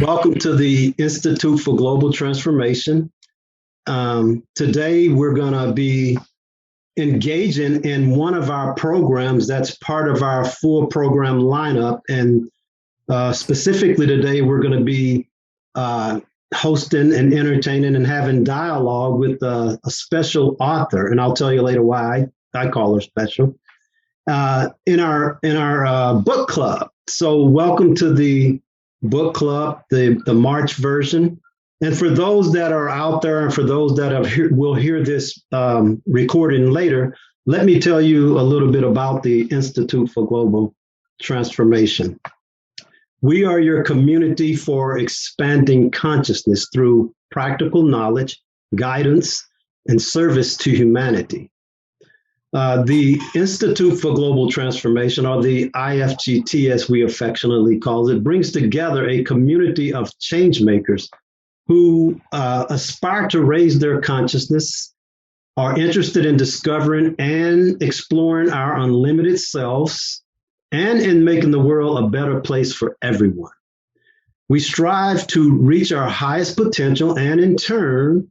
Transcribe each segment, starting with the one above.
Welcome to the Institute for Global Transformation. Today, we're going to be engaging in one of our programs that's part of our full program lineup. And specifically today, we're going to be hosting and entertaining and having dialogue with a special author. And I'll tell you later why I call her special in our book club. So welcome to the book club, the March version. And for those that are out there and for those that will hear this recording later, let me tell you a little bit about the Institute for Global Transformation. We are your community for expanding consciousness through practical knowledge, guidance, and service to humanity. The Institute for Global Transformation, or the IFGT as we affectionately call it, brings together a community of change makers who aspire to raise their consciousness, are interested in discovering and exploring our unlimited selves, and in making the world a better place for everyone. We strive to reach our highest potential and in turn,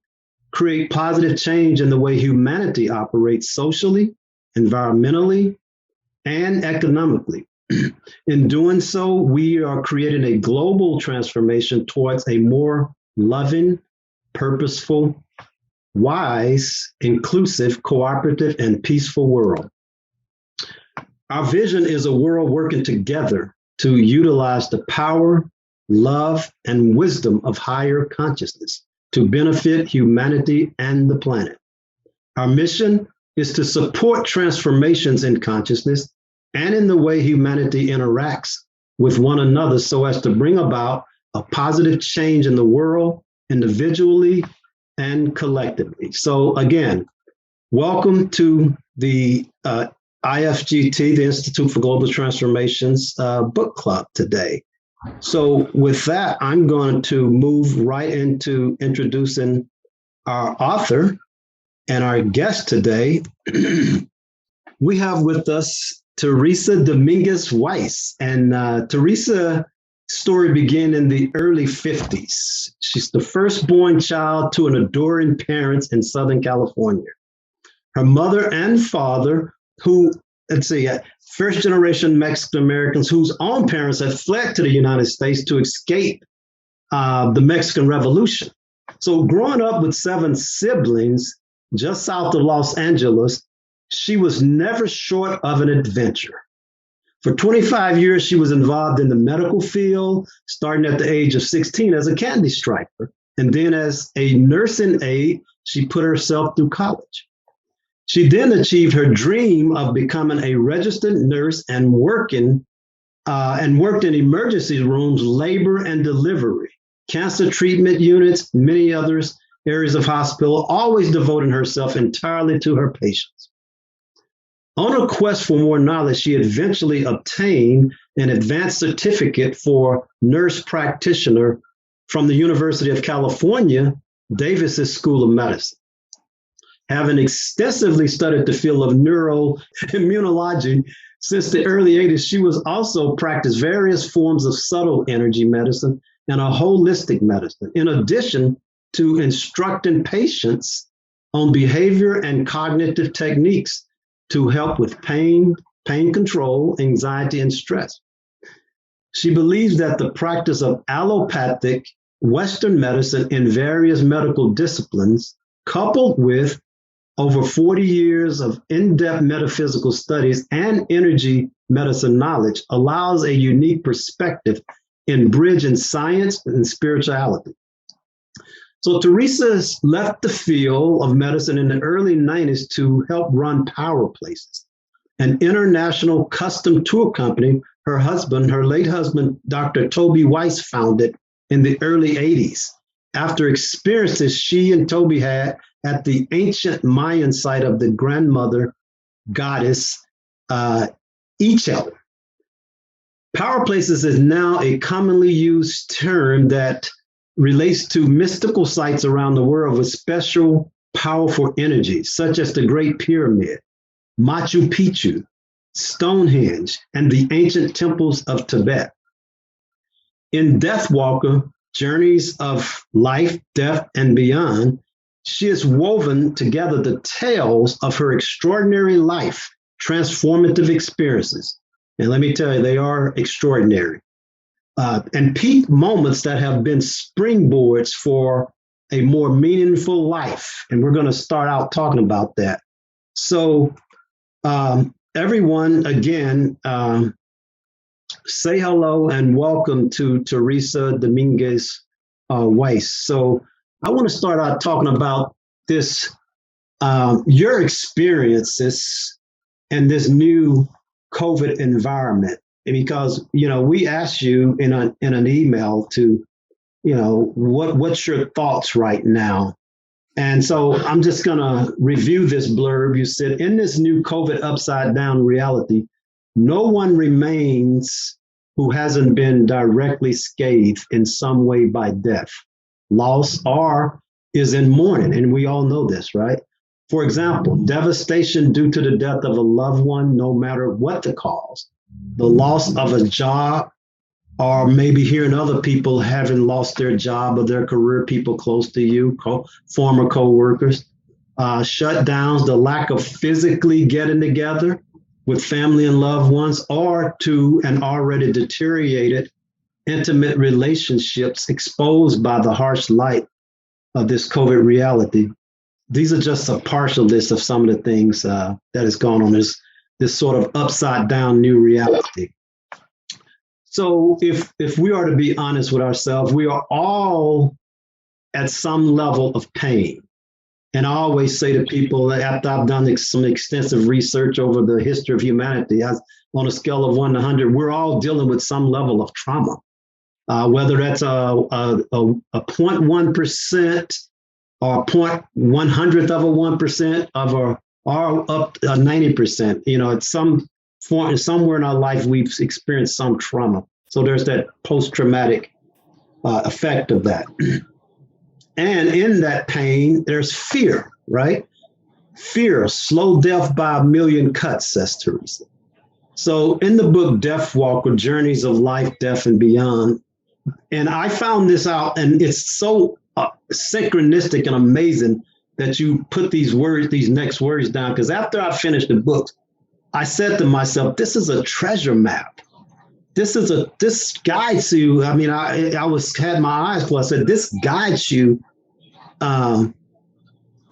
create positive change in the way humanity operates socially, environmentally, and economically. In doing so, we are creating a global transformation towards a more loving, purposeful, wise, inclusive, cooperative, and peaceful world. Our vision is a world working together to utilize the power, love, and wisdom of higher consciousness to benefit humanity and the planet. Our mission is to support transformations in consciousness and in the way humanity interacts with one another so as to bring about a positive change in the world, individually and collectively. So again, welcome to the IFGT, the Institute for Global Transformation's book club today. So with that, I'm going to move right into introducing our author and our guest today. We have with us Theresa Dominguez Weiss. And Theresa's story began in the early 50s. She's the firstborn child to an adoring parents in Southern California. Her mother and father, who, first generation Mexican Americans whose own parents had fled to the United States to escape the Mexican Revolution. So growing up with 7 siblings just south of Los Angeles, she was never short of an adventure. For 25 years, she was involved in the medical field, starting at the age of 16 as a candy striper. And then as a nursing aide, she put herself through college. She then achieved her dream of becoming a registered nurse and worked in emergency rooms, labor and delivery, cancer treatment units, many others areas of hospital, always devoting herself entirely to her patients. On a quest for more knowledge, she eventually obtained an advanced certificate for nurse practitioner from the University of California, Davis's School of Medicine. Having extensively studied the field of neuroimmunology since the early 80s, she was also practiced various forms of subtle energy medicine and a holistic medicine, in addition to instructing patients on behavior and cognitive techniques to help with pain control, anxiety, and stress. She believes that the practice of allopathic Western medicine in various medical disciplines, coupled with over 40 years of in-depth metaphysical studies and energy medicine knowledge, allows a unique perspective in bridging science and spirituality. So Theresa left the field of medicine in the early 90s to help run Power Places, an international custom tour company her late husband, Dr. Toby Weiss, founded in the early 80s after experiences she and Toby had at the ancient Mayan site of the grandmother goddess Ichel. Power Places is now a commonly used term that relates to mystical sites around the world with special, powerful energies, such as the Great Pyramid, Machu Picchu, Stonehenge, and the ancient temples of Tibet. In Death Walker, Journeys of Life, Death, and Beyond, she has woven together the tales of her extraordinary life, transformative experiences. And let me tell you, they are extraordinary. And peak moments that have been springboards for a more meaningful life. And we're going to start out talking about that. So, everyone, again, say hello and welcome to Theresa Dominguez Weiss. So, I want to start out talking about this, your experiences in this new COVID environment. Because we asked you in an email to what's your thoughts right now. And so I'm just going to review this blurb. You said, in this new COVID upside down reality, no one remains who hasn't been directly scathed in some way by death, loss, or is in mourning. And we all know this, right? For example, devastation due to the death of a loved one, no matter what the cause, the loss of a job, or maybe hearing other people having lost their job or their career, people close to you, former co-workers, shutdowns, the lack of physically getting together with family and loved ones, or to an already deteriorated intimate relationships exposed by the harsh light of this COVID reality. These are just a partial list of some of the things that has gone on this sort of upside down new reality. So if we are to be honest with ourselves, we are all at some level of pain. And I always say to people, after I've done some extensive research over the history of humanity, on a scale of 1 to 100, we're all dealing with some level of trauma, whether that's a 0.1% or 0.100th of a 1% or up to 90%. At some point, somewhere in our life, we've experienced some trauma. So there's that post-traumatic effect of that. And in that pain, there's fear, right? Fear, slow death by a million cuts, says Theresa. So in the book, Death Walker, Journeys of Life, Death, and Beyond, and I found this out, and it's so synchronistic and amazing that you put these next words down, because after I finished the book, I said to myself, this is a treasure map. This guides you. I mean, I had my eyes closed. I said, this guides you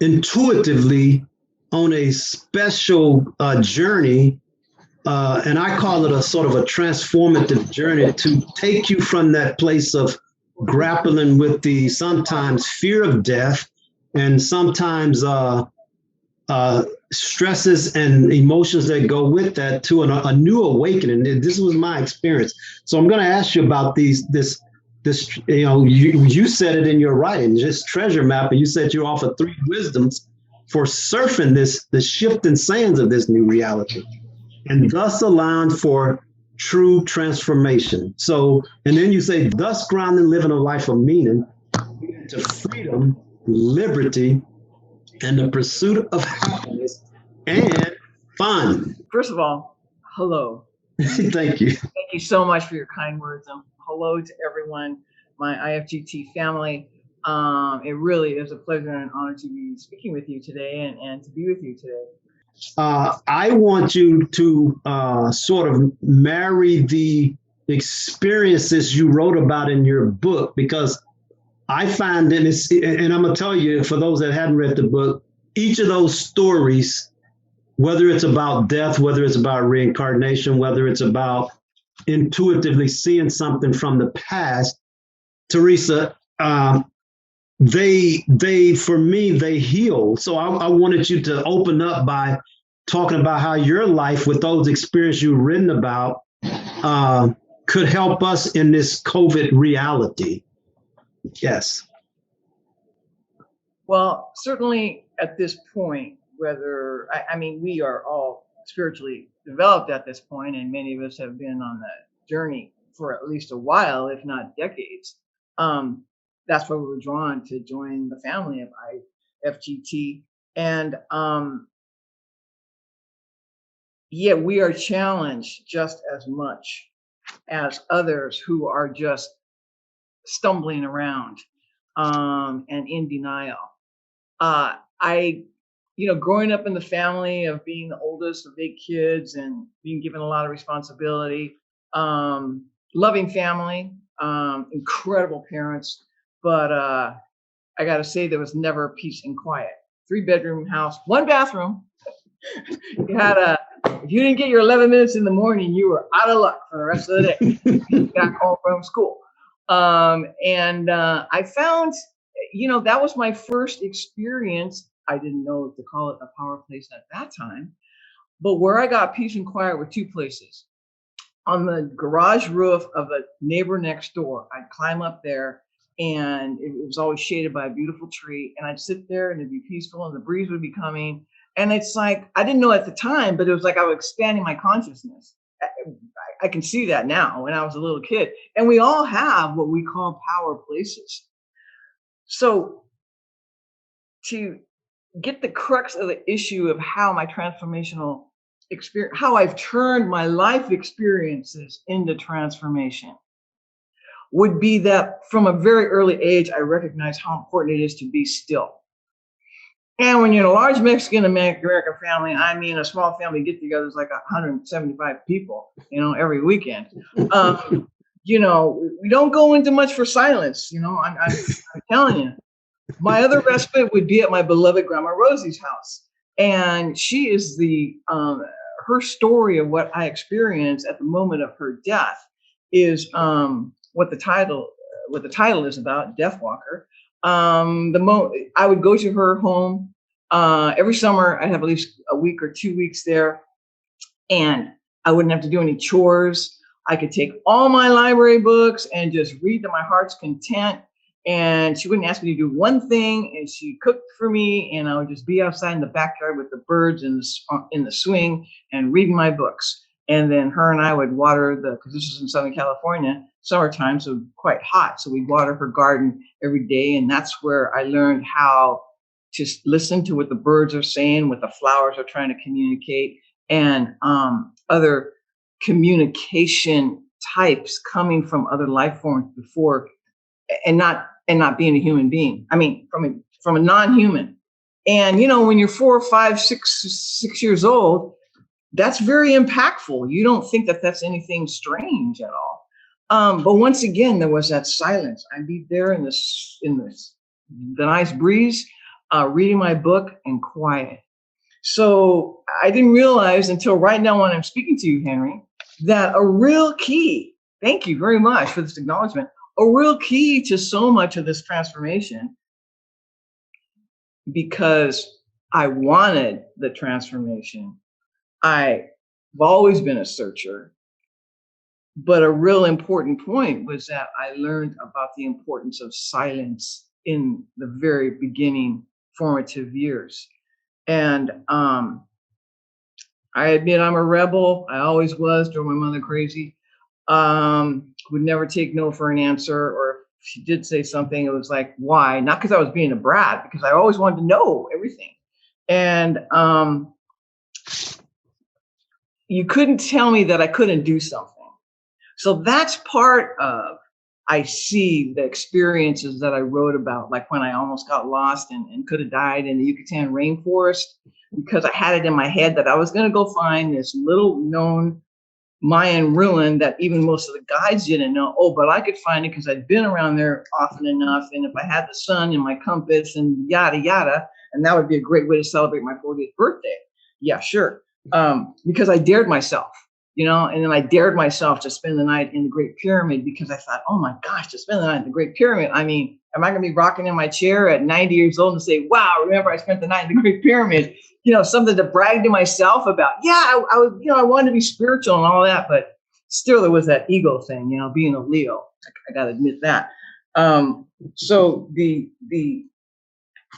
intuitively on a special journey, and I call it a sort of a transformative journey to take you from that place of grappling with the sometimes fear of death and sometimes stresses and emotions that go with that to a new awakening. This was my experience. So I'm going to ask you about this, you said it in your writing, just treasure map, and you said you offer 3 wisdoms for surfing the shifting sands of this new reality, and thus allowing for true transformation. So, and then you say, thus grounding living a life of meaning to freedom, liberty, and the pursuit of happiness and fun. First of all, hello. Thank you. Thank you so much for your kind words. Hello to everyone, my IFGT family. It really is a pleasure and an honor to be speaking with you today and to be with you today. I want you to sort of marry the experiences you wrote about in your book, because I find that and I'm going to tell you, for those that hadn't read the book, each of those stories, whether it's about death, whether it's about reincarnation, whether it's about intuitively seeing something from the past, Theresa, for me, they heal. So I wanted you to open up by talking about how your life with those experiences you've written about could help us in this COVID reality. Yes. Well, certainly at this point, we are all spiritually developed at this point, and many of us have been on that journey for at least a while, if not decades. That's why we were drawn to join the family of IFGT. And yet we are challenged just as much as others who are just stumbling around and in denial. I, growing up in the family of being the oldest of 8 kids and being given a lot of responsibility, loving family, incredible parents, but I got to say there was never peace and quiet. 3-bedroom house, 1 bathroom. You had if you didn't get your 11 minutes in the morning, you were out of luck for the rest of the day. Back home from school. And I found, that was my first experience. I didn't know to call it a power place at that time, but where I got peace and quiet were 2 places. On the garage roof of a neighbor next door. I'd climb up there, and it was always shaded by a beautiful tree, and I'd sit there and it'd be peaceful and the breeze would be coming. And it's like, I didn't know at the time, but it was like I was expanding my consciousness. I can see that now when I was a little kid. And we all have what we call power places. So to get the crux of the issue of how my transformational experience, how I've turned my life experiences into transformation, would be that from a very early age, I recognized how important it is to be still. And when you're in a large Mexican American family, I mean, a small family get together is like 175 people, every weekend. We don't go into much for silence. I'm telling you. My other respite would be at my beloved Grandma Rosie's house. And she is her story of what I experienced at the moment of her death is what the title is about, Death Walker. I would go to her home every summer. I'd have at least a week or 2 weeks there, and I wouldn't have to do any chores. I could take all my library books and just read to my heart's content. And she wouldn't ask me to do one thing, and she cooked for me, and I would just be outside in the backyard with the birds in the swing and reading my books. And then her and I would water because this was in Southern California, summertime, so quite hot. So we'd water her garden every day. And that's where I learned how to listen to what the birds are saying, what the flowers are trying to communicate, and other communication types coming from other life forms before, and not being a human being. I mean, from a non-human. And, when you're 4 or 5, 6 years old, that's very impactful. You don't think that that's anything strange at all. But once again, there was that silence. I'd be there in the nice breeze, reading my book and quiet. So I didn't realize until right now when I'm speaking to you, Henry, that a real key, thank you very much for this acknowledgement, a real key to so much of this transformation, because I wanted the transformation. I've always been a searcher, but a real important point was that I learned about the importance of silence in the very beginning formative years. And I admit I'm a rebel. I always was, drove my mother crazy. Would never take no for an answer, or if she did say something, it was like, why? Not because I was being a brat, because I always wanted to know everything. And you couldn't tell me that I couldn't do something. So that's part of, I see the experiences that I wrote about, like when I almost got lost and could have died in the Yucatan rainforest, because I had it in my head that I was going to go find this little known Mayan ruin that even most of the guides didn't know. Oh, but I could find it because I'd been around there often enough. And if I had the sun and my compass and yada, yada, and that would be a great way to celebrate my 40th birthday. Yeah, sure. Because I dared myself, and then I dared myself to spend the night in the Great Pyramid, because I thought, oh my gosh, to spend the night in the Great Pyramid. I mean, am I going to be rocking in my chair at 90 years old and say, wow, remember I spent the night in the Great Pyramid, something to brag to myself about. Yeah, I was, I wanted to be spiritual and all that, but still there was that ego thing, being a Leo. I got to admit that. So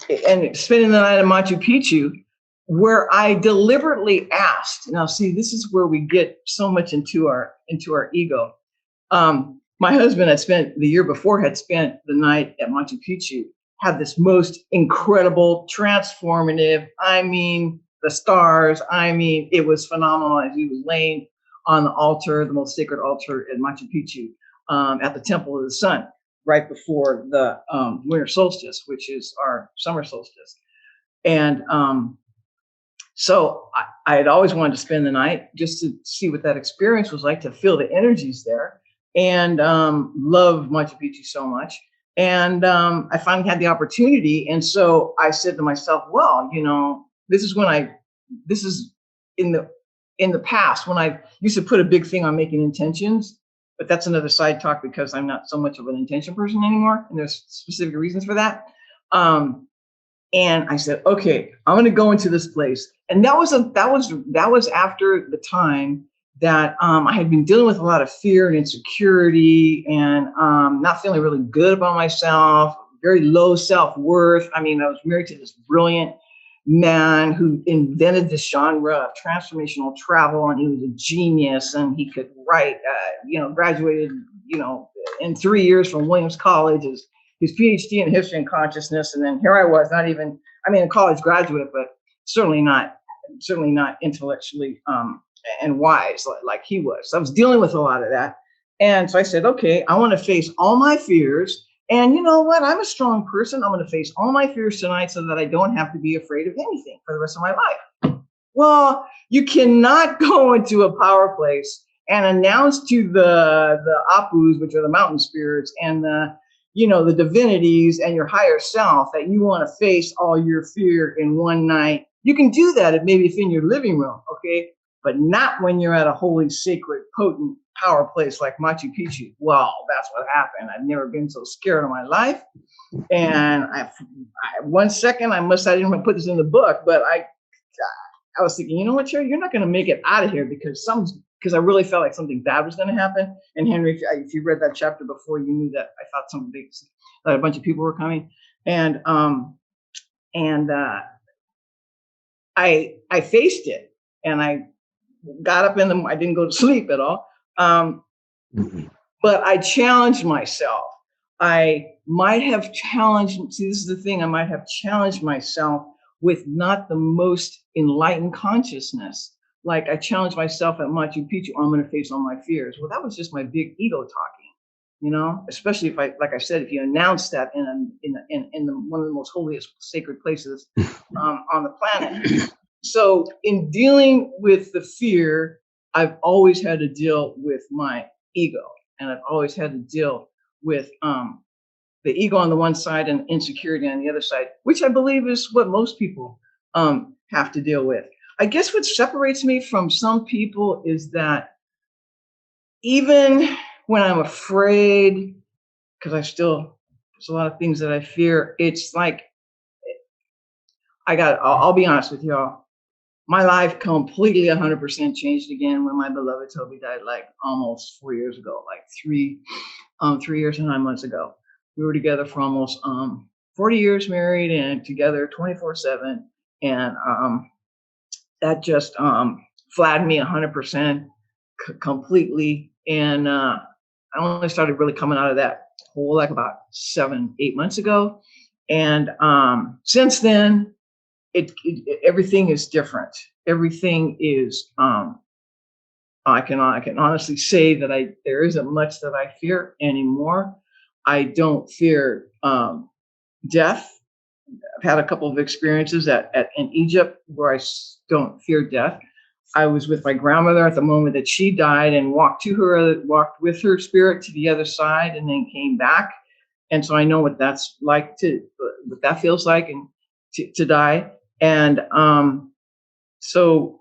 and spending the night in Machu Picchu, where I deliberately asked. Now, see, this is where we get so much into our ego. My husband the year before had spent the night at Machu Picchu, had this most incredible, transformative, the stars, it was phenomenal as he was laying on the altar, the most sacred altar at Machu Picchu, at the Temple of the Sun. right before the winter solstice, which is our summer solstice. And so I had always wanted to spend the night just to see what that experience was like, to feel the energies there, and love Machu Picchu so much. And I finally had the opportunity. And so I said to myself, well, this is in the past when I used to put a big thing on making intentions, but that's another side talk because I'm not so much of an intention person anymore. And there's specific reasons for that. And I said, okay, I'm going to go into this place. And that was after the time that I had been dealing with a lot of fear and insecurity, and not feeling really good about myself, very low self-worth. I mean, I was married to this brilliant man who invented this genre of transformational travel, and he was a genius, and he could write, graduated, in 3 years from Williams College, his PhD in history and consciousness. And then here I was, a college graduate, but certainly not intellectually and wise like he was. So I was dealing with a lot of that. And so I said, okay, I want to face all my fears. And you know what? I'm a strong person. I'm going to face all my fears tonight so that I don't have to be afraid of anything for the rest of my life. Well, you cannot go into a power place and announce to the Apus, which are the mountain spirits, and the divinities and your higher self, that you want to face all your fear in one night. You can do that maybe if in your living room, okay? But not when you're at a holy, sacred, potent power place like Machu Picchu. Well, that's what happened. I've never been so scared in my life. And I 1 second, I didn't put this in the book, but I was thinking, you know what, Sherry, you're not going to make it out of here because I really felt like something bad was going to happen. And Henry, if you read that chapter before, you knew that I thought that a bunch of people were coming. And I faced it, and I got up I didn't go to sleep at all. But I challenged myself. I might have challenged myself with not the most enlightened consciousness. Like I challenged myself at Machu Picchu, I'm going to face all my fears. Well, that was just my big ego talking, especially if you announce that in one of the most holiest sacred places on the planet. So in dealing with the fear, I've always had to deal with my ego, and I've always had to deal with the ego on the one side and insecurity on the other side, which I believe is what most people have to deal with. I guess what separates me from some people is that even when I'm afraid, because there's a lot of things that I fear, it's like, I'll be honest with y'all. My life completely 100% changed again when my beloved Toby died, like almost 4 years ago, like 3 years and 9 months ago. We were together for almost 40 years, married and together 24/7. And that just flattened me 100% completely. And I only started really coming out of that hole like about 7-8 months ago. And since then, everything is different. Everything is, I can honestly say that there isn't much that I fear anymore. I don't fear death. I've had a couple of experiences in Egypt where I don't fear death. I was with my grandmother at the moment that she died and walked with her spirit to the other side and then came back. And so I know what that's like, what that feels like, and to die. And so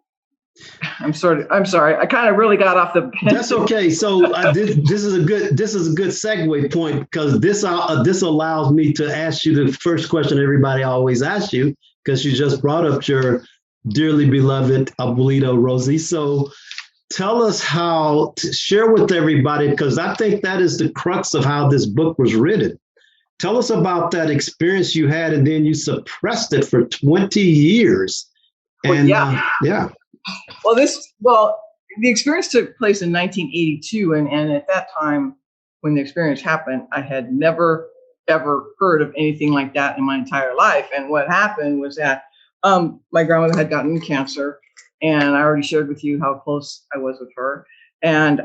I'm sorry. I kind of really got off the. That's okay. So this is a good segue point, because this allows me to ask you the first question everybody always asks you, because you just brought up your dearly beloved abuelito Rosie. So tell us share with everybody, because I think that is the crux of how this book was written. Tell us about that experience you had, and then you suppressed it for 20 years. And yeah. Well, the experience took place in 1982, and at that time, when the experience happened, I had never ever heard of anything like that in my entire life. And what happened was that my grandmother had gotten cancer, and I already shared with you how close I was with her, and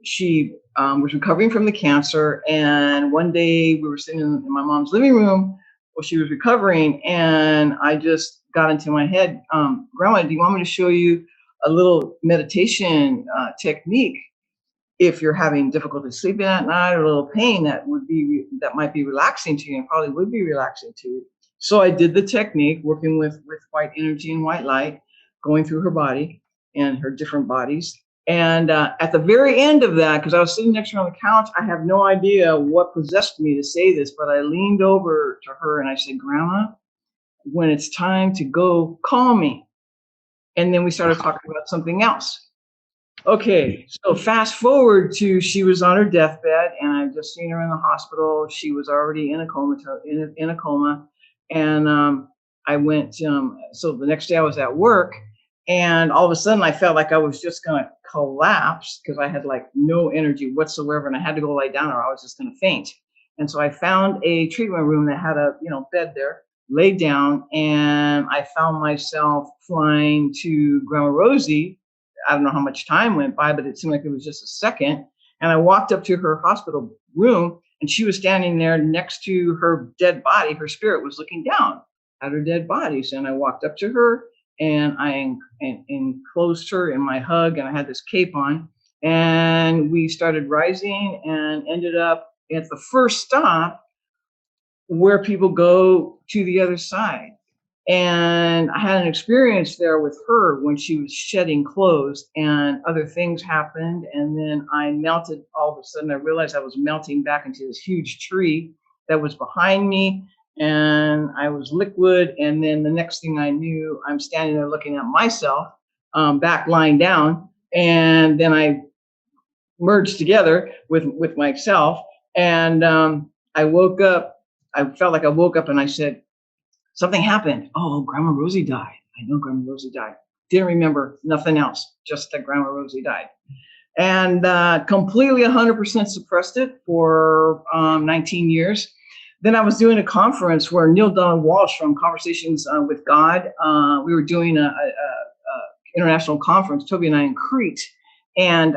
she was recovering from the cancer. And one day we were sitting in my mom's living room while she was recovering, and I just got into my head, Grandma, do you want me to show you a little meditation technique if you're having difficulty sleeping at night or a little pain that might be relaxing to you and probably would be relaxing to you? So I did the technique, working with white energy and white light, going through her body and her different bodies. And at the very end of that, because I was sitting next to her on the couch, I have no idea what possessed me to say this, but I leaned over to her and I said, Grandma, when it's time to go, call me. And then we started talking about something else. Okay, so fast forward to she was on her deathbed, and I've just seen her in the hospital. She was already in a coma, and I went. So the next day I was at work, and all of a sudden I felt like I was just gonna collapse because I had like no energy whatsoever, and I had to go lie down, or I was just gonna faint. And so I found a treatment room that had a bed there, laid down, and I found myself flying to Grandma Rosie. I don't know how much time went by, but it seemed like it was just a second. And I walked up to her hospital room, and she was standing there next to her dead body. Her spirit was looking down at her dead bodies. And I walked up to her, and I enclosed her in my hug, and I had this cape on. And we started rising and ended up at the first stop where people go to the other side. And I had an experience there with her when she was shedding clothes, and other things happened. And then I melted. All of a sudden, I realized I was melting back into this huge tree that was behind me, and I was liquid. And then the next thing I knew, I'm standing there looking at myself, back lying down. And then I merged together with myself. And I woke up. I felt like I woke up, and I said, something happened. Oh, Grandma Rosie died. I know Grandma Rosie died. Didn't remember nothing else, just that Grandma Rosie died. And completely 100% suppressed it for 19 years. Then I was doing a conference where Neil Donald Walsh from Conversations with God, we were doing a international conference, Toby and I, in Crete. And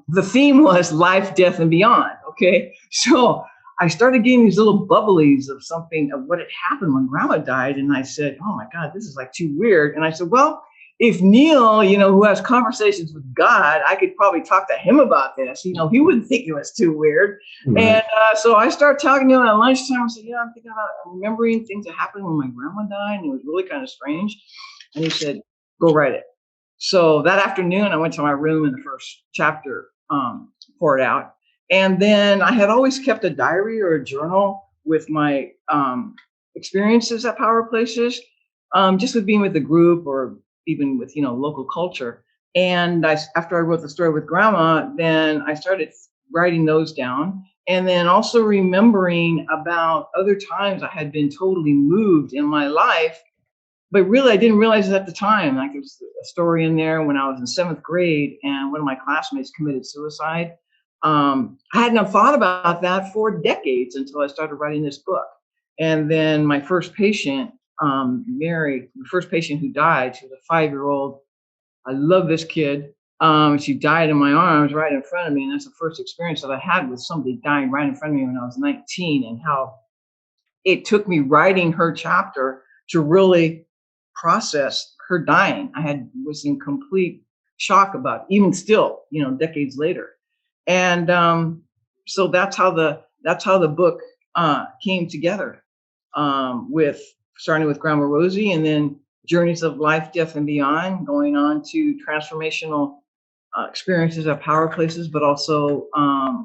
the theme was life, death, and beyond. Okay. So I started getting these little bubblies of something of what had happened when Grandma died. And I said, oh my God, this is like too weird. And I said, well, if Neil, who has conversations with God, I could probably talk to him about this. He wouldn't think it was too weird. Right. And so I started talking to him at lunchtime. I said, I'm thinking about remembering things that happened when my grandma died. And it was really kind of strange. And he said, go write it. So that afternoon, I went to my room and the first chapter poured out. And then I had always kept a diary or a journal with my experiences at power places, just with being with the group or even with, local culture. And after I wrote the story with Grandma, then I started writing those down. And then also remembering about other times I had been totally moved in my life. But really, I didn't realize it at the time. Like, there was a story in there when I was in 7th grade and one of my classmates committed suicide. I hadn't thought about that for decades until I started writing this book. And then my first patient, Mary, the first patient who died, she was a 5-year-old. I love this kid. She died in my arms right in front of me. And that's the first experience that I had with somebody dying right in front of me when I was 19, and how it took me writing her chapter to really process her dying. Was in complete shock about it, even still, decades later. And so that's how the book came together, with starting with Grandma Rosie, and then journeys of life, death, and beyond, going on to transformational experiences at power places, but also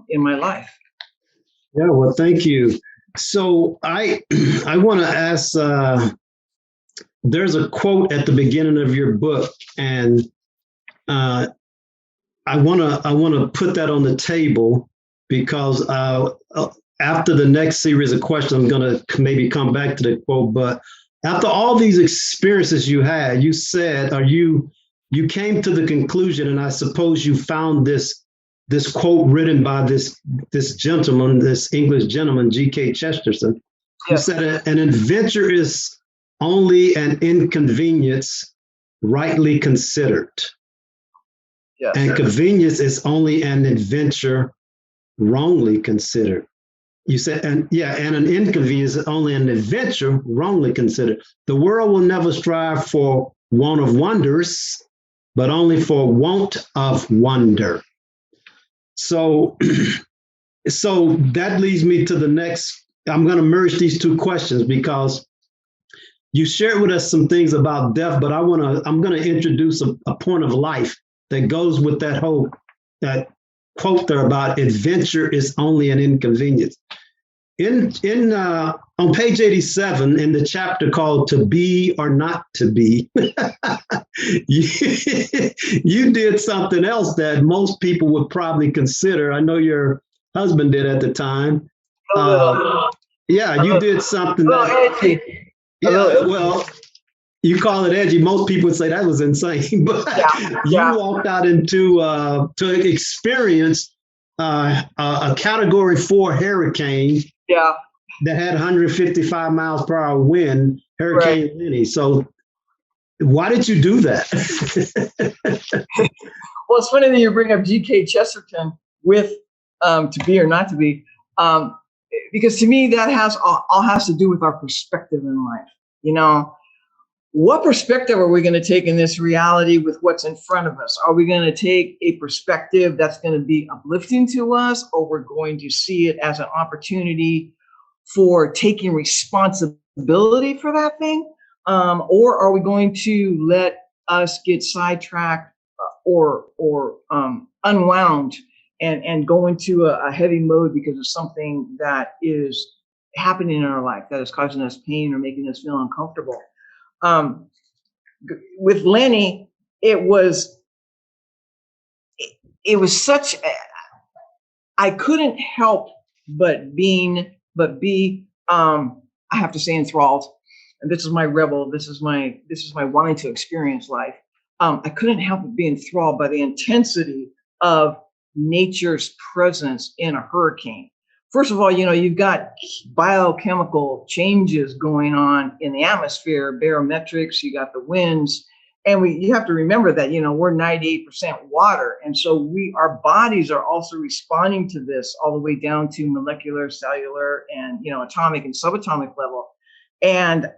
in my life. Yeah, well, thank you. So I want to ask. There's a quote at the beginning of your book, and I want to put that on the table, because after the next series of questions, I'm going to maybe come back to the quote. But after all these experiences you had, you said, or you came to the conclusion, and I suppose you found this quote written by this gentleman, this English gentleman, G.K. Chesterton. He said, an adventure is only an inconvenience rightly considered. Yes, and convenience is only an adventure wrongly considered. You said, and yeah, and an inconvenience is only an adventure wrongly considered. The world will never strive for want of wonders, but only for want of wonder. So, so that leads me to the next. I'm going to merge these two questions because you shared with us some things about death, but I'm going to introduce a point of life that goes with that quote there about adventure is only an inconvenience. On page 87 in the chapter called "To Be or Not to Be," you did something else that most people would probably consider. I know your husband did at the time. Yeah, you did something that. Yeah, well, you call it edgy. Most people would say that was insane, but you walked out into to experience a Category 4 hurricane. Yeah. That had 155 miles per hour wind, Hurricane Lenny. So why did you do that? Well, it's funny that you bring up G.K. Chesterton with "To Be or Not to Be," because to me that all has to do with our perspective in life. You know, what perspective are we going to take in this reality with what's in front of us? Are we going to take a perspective that's going to be uplifting to us, or we're going to see it as an opportunity for taking responsibility for that thing? Or are we going to let us get sidetracked or unwound and go into a heavy mode because of something that is happening in our life that is causing us pain or making us feel uncomfortable? With Lenny, it was such I couldn't help but be I have to say enthralled. And this is my rebel. This is my wanting to experience life. I couldn't help but be enthralled by the intensity of nature's presence in a hurricane. First of all, you've got biochemical changes going on in the atmosphere, barometrics, you got the winds, and you have to remember that, we're 98% water. And so our bodies are also responding to this all the way down to molecular, cellular, and, atomic and subatomic level. And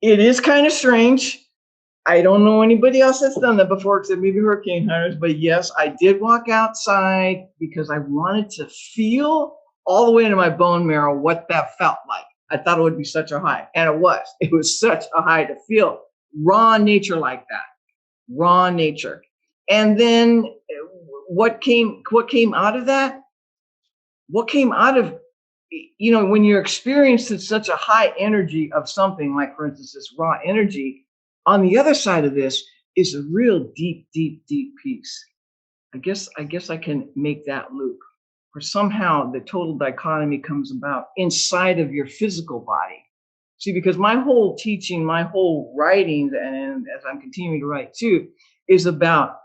it is kind of strange. I don't know anybody else that's done that before, except maybe hurricane hunters. But yes, I did walk outside because I wanted to feel all the way into my bone marrow what that felt like. I thought it would be such a high, and it was. It was such a high to feel raw nature like that, raw nature. And then what came out of that? What came out of when you're experiencing such a high energy of something like, for instance, this raw energy. On the other side of this is a real deep, deep, deep peace. I guess I can make that loop, where somehow the total dichotomy comes about inside of your physical body. See, because my whole teaching, my whole writing, and as I'm continuing to write too, is about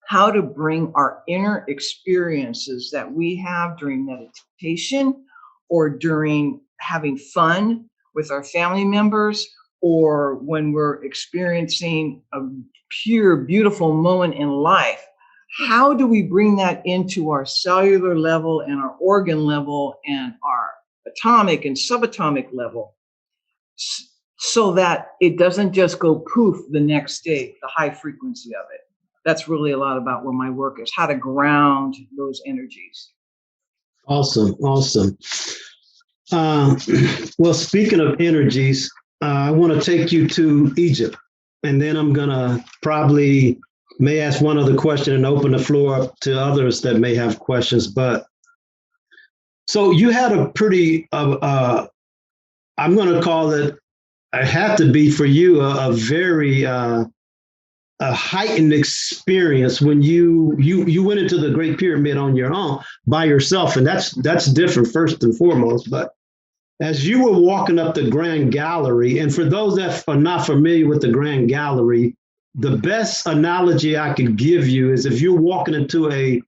how to bring our inner experiences that we have during meditation or during having fun with our family members, or when we're experiencing a pure, beautiful moment in life. How do we bring that into our cellular level and our organ level and our atomic and subatomic level so that it doesn't just go poof the next day, the high frequency of it? That's really a lot about where my work is, how to ground those energies. Awesome. Well, speaking of energies, I want to take you to Egypt, and then I'm going to may ask one other question and open the floor up to others that may have questions. But so you had a pretty, I'm going to call it, I have to be for you, a very a heightened experience when you went into the Great Pyramid on your own by yourself, and that's different first and foremost. But as you were walking up the Grand Gallery, and for those that are not familiar with the Grand Gallery, the best analogy I could give you is if you're walking into a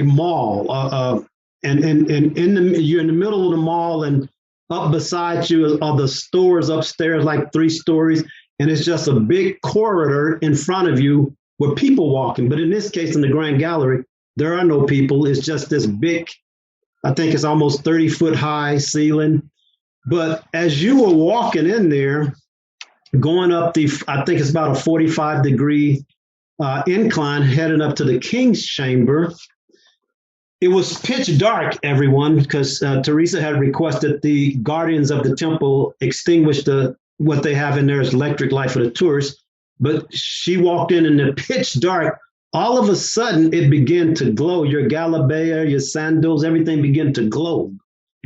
mall, and you're in the middle of the mall, and up beside you are the stores upstairs, like 3 stories, and it's just a big corridor in front of you with people walking. But in this case, in the Grand Gallery, There are no people. It's just this big, I think it's almost 30-foot high ceiling. But as you were walking in there, going up I think it's about a 45-degree incline heading up to the King's Chamber. It was pitch dark, everyone, because Theresa had requested the guardians of the temple extinguish what they have in there is electric light for the tourists. But she walked in the pitch dark. All of a sudden, it began to glow. Your galabea, your sandals, everything began to glow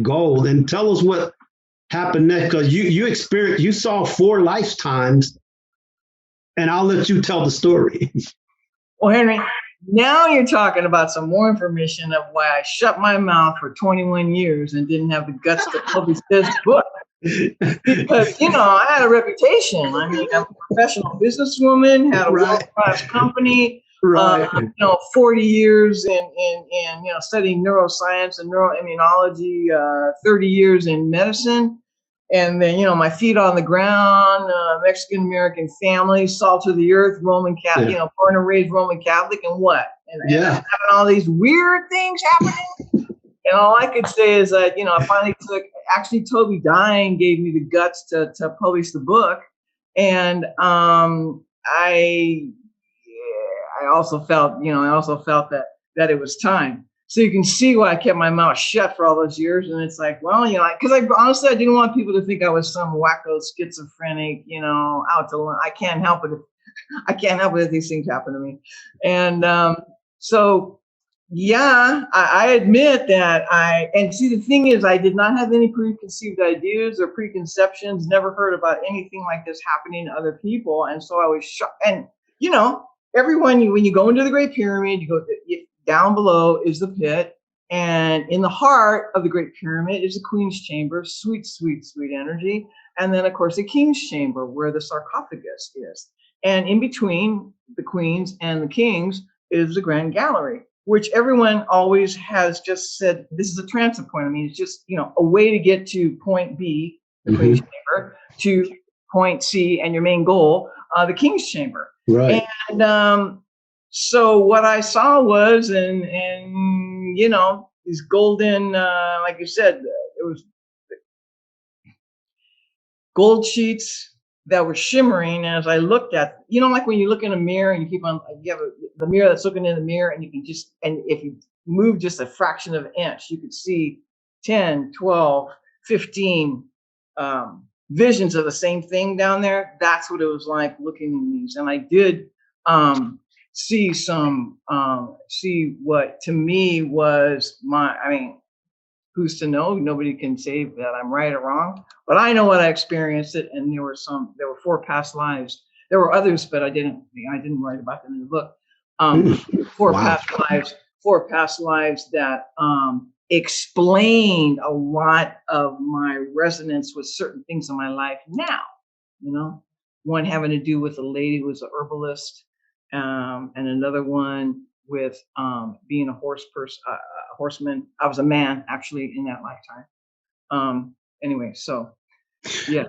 gold. And tell us what happened next, because you saw 4 lifetimes, and I'll let you tell the story. Well, Henry, now you're talking about some more information of why I shut my mouth for 21 years and didn't have the guts to publish this book. Because, I had a reputation. I mean, I'm a professional businesswoman, had a world-class company, 40 years in studying neuroscience and neuroimmunology, 30 years in medicine. And then, my feet on the ground, Mexican-American family, salt of the earth, Roman Catholic, born and raised Roman Catholic, and what? And having all these weird things happening. And all I could say is that, I finally Toby dying gave me the guts to publish the book. And I also felt, that it was time. So you can see why I kept my mouth shut for all those years. And it's like, well, because I didn't want people to think I was some wacko schizophrenic, out to lunch. I can't help it if these things happen to me. And I admit that and see, the thing is, I did not have any preconceived ideas or preconceptions, never heard about anything like this happening to other people. And so I was shocked. And, everyone, when you go into the Great Pyramid, down below is the pit, and in the heart of the Great Pyramid is the Queen's Chamber, sweet, sweet, sweet energy. And then, of course, the King's Chamber, where the sarcophagus is. And in between the Queens and the Kings is the Grand Gallery, which everyone always has just said, this is a transit point. I mean, it's just, a way to get to point B, the Queen's Chamber, to point C and your main goal, the King's Chamber. Right. And so what I saw was, and these golden, like you said, it was gold sheets that were shimmering. And as I looked at, like when you look in a mirror and you have the mirror that's looking in the mirror, and and if you move just a fraction of an inch, you could see 10, 12, 15 visions of the same thing down there. That's what it was like looking in these. And I did see what to me was who's to know? Nobody can say that I'm right or wrong, but I know what I experienced it. And there were 4 past lives. There were others, but I didn't write about them in the book. 4 past lives that explained a lot of my resonance with certain things in my life now. One having to do with a lady who was an herbalist, and another one with being a horseman. I was a man actually in that lifetime. Anyway, so yeah.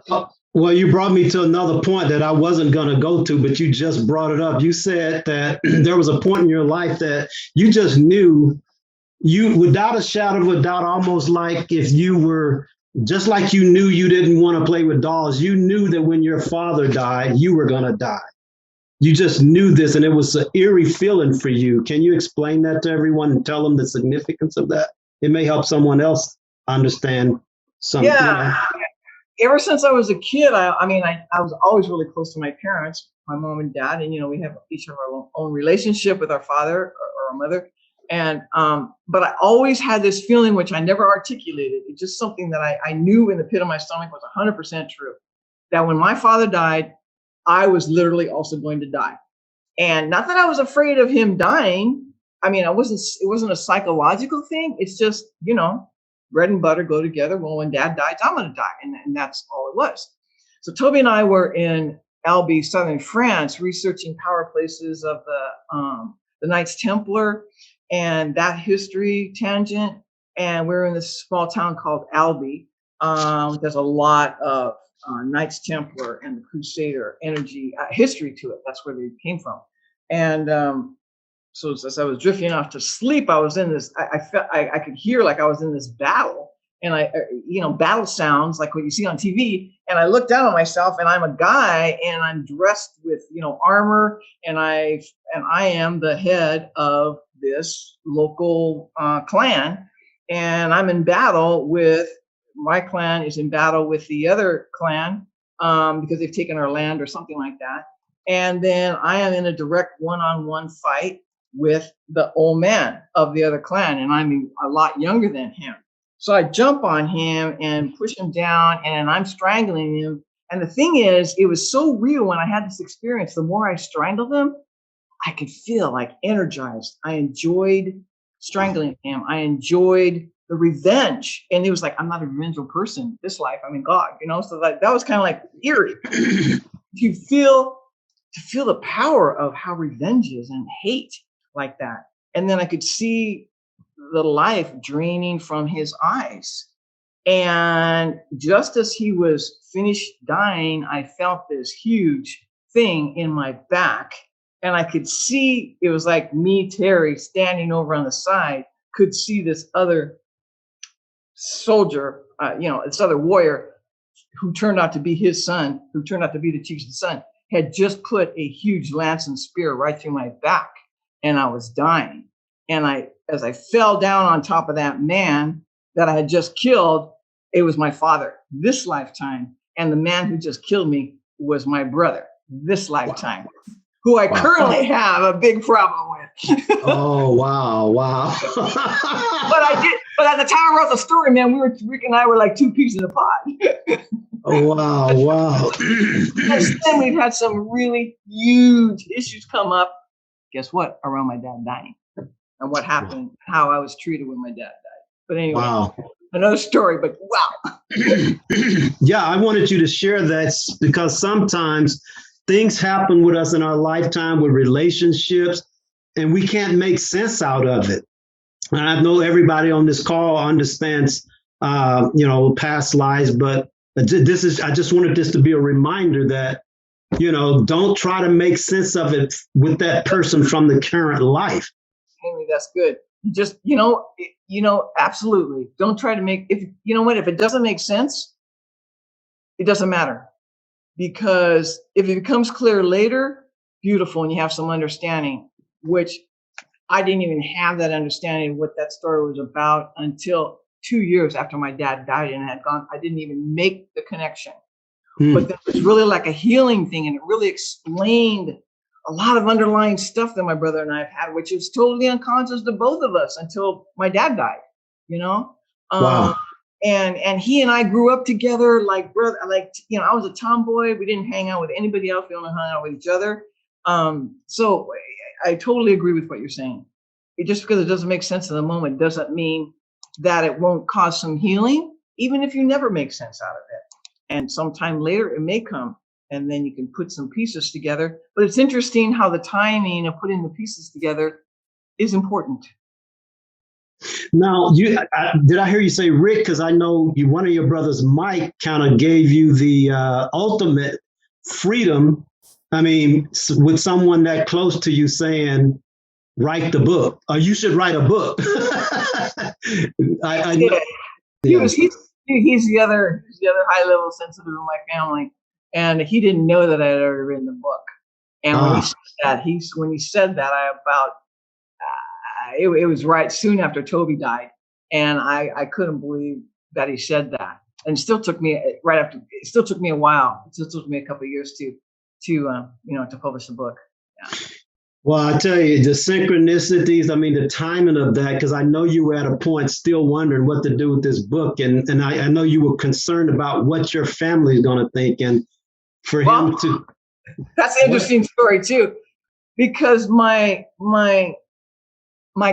Well, you brought me to another point that I wasn't going to go to, but you just brought it up. You said that there was a point in your life that you just knew, without a shadow of a doubt, almost like if you were, just like you knew you didn't want to play with dolls, you knew that when your father died, you were going to die. You just knew this, and it was an eerie feeling for you. Can you explain that to everyone and tell them the significance of that? It may help someone else understand something. Yeah. Ever since I was a kid, I was always really close to my parents, my mom and dad, and we have each of our own relationship with our father or our mother. And but I always had this feeling, which I never articulated. It's just something that I knew in the pit of my stomach was 100% true, that when my father died, I was literally also going to die. And not that I was afraid of him dying. I mean, it wasn't a psychological thing. It's just, bread and butter go together. Well, when dad dies, I'm going to die. And that's all it was. So Toby and I were in Albi, southern France, researching power places of the Knights Templar and that history tangent. And we're in this small town called Albi. There's a lot of Knights Templar and the Crusader energy history to it. That's where they came from. And So as I was drifting off to sleep, I was in this. I felt I could hear like I was in this battle, and battle sounds like what you see on TV. And I looked down on myself, and I'm a guy, and I'm dressed with armor, and I am the head of this local clan, and I'm in battle with my clan is in battle with the other clan because they've taken our land or something like that. And then I am in a direct one-on-one fight with the old man of the other clan, and I'm a lot younger than him. So I jump on him and push him down, and I'm strangling him. And the thing is, it was so real when I had this experience. The more I strangled him, I could feel like energized. I enjoyed strangling him. I enjoyed the revenge. And it was like, I'm not a revengeful person this life. I'm in God, so that was kind of like eerie. to feel the power of how revenge is and hate like that. And then I could see the life draining from his eyes. And just as he was finished dying, I felt this huge thing in my back. And I could see, it was like me, Terry, standing over on the side, could see this other soldier, this other warrior who turned out to be his son, who turned out to be the chief's son, had just put a huge lance and spear right through my back, and I was dying. And as I fell down on top of that man that I had just killed, it was my father this lifetime. And the man who just killed me was my brother this lifetime, who I currently have a big problem with. Oh, wow. But at the time I wrote the story, man, Rick and I were like two peas in a pod. Oh, wow. Since then, we've had some really huge issues come up. Guess what? Around my dad dying and what happened, how I was treated when my dad died. But anyway, another story, but wow. Yeah, I wanted you to share that because sometimes things happen with us in our lifetime with relationships, and we can't make sense out of it. And I know everybody on this call understands, past lives, but I just wanted this to be a reminder that, don't try to make sense of it with that person from the current life. Henry, that's good. Just, absolutely. Don't try to make, if it doesn't make sense, it doesn't matter. Because if it becomes clear later, beautiful, and you have some understanding, which I didn't even have that understanding of what that story was about until 2 years after my dad died and had gone. I didn't even make the connection. But it was really like a healing thing, and it really explained a lot of underlying stuff that my brother and I have had, which is totally unconscious to both of us until my dad died, Wow. And he and I grew up together like brother, I was a tomboy. We didn't hang out with anybody else. We only hung out with each other. So I totally agree with what you're saying. Just because it doesn't make sense in the moment doesn't mean that it won't cause some healing, even if you never make sense out of it. And sometime later it may come, and then you can put some pieces together. But it's interesting how the timing of putting the pieces together is important. Now, did I hear you say Rick? Because I know one of your brothers, Mike, kind of gave you the ultimate freedom. I mean, with someone that close to you saying, write the book, or you should write a book. I know. Yeah. He's the other high level sensitive in my family, and he didn't know that I had already written the book. And when he said that, it was right soon after Toby died, and I couldn't believe that he said that. And it still took me a while. It still took me a couple of years to publish the book. Yeah. Well, I tell you, the synchronicities, the timing of that, because I know you were at a point still wondering what to do with this book. And I know you were concerned about what your family is going to think. And for him to... That's an interesting story, too, because my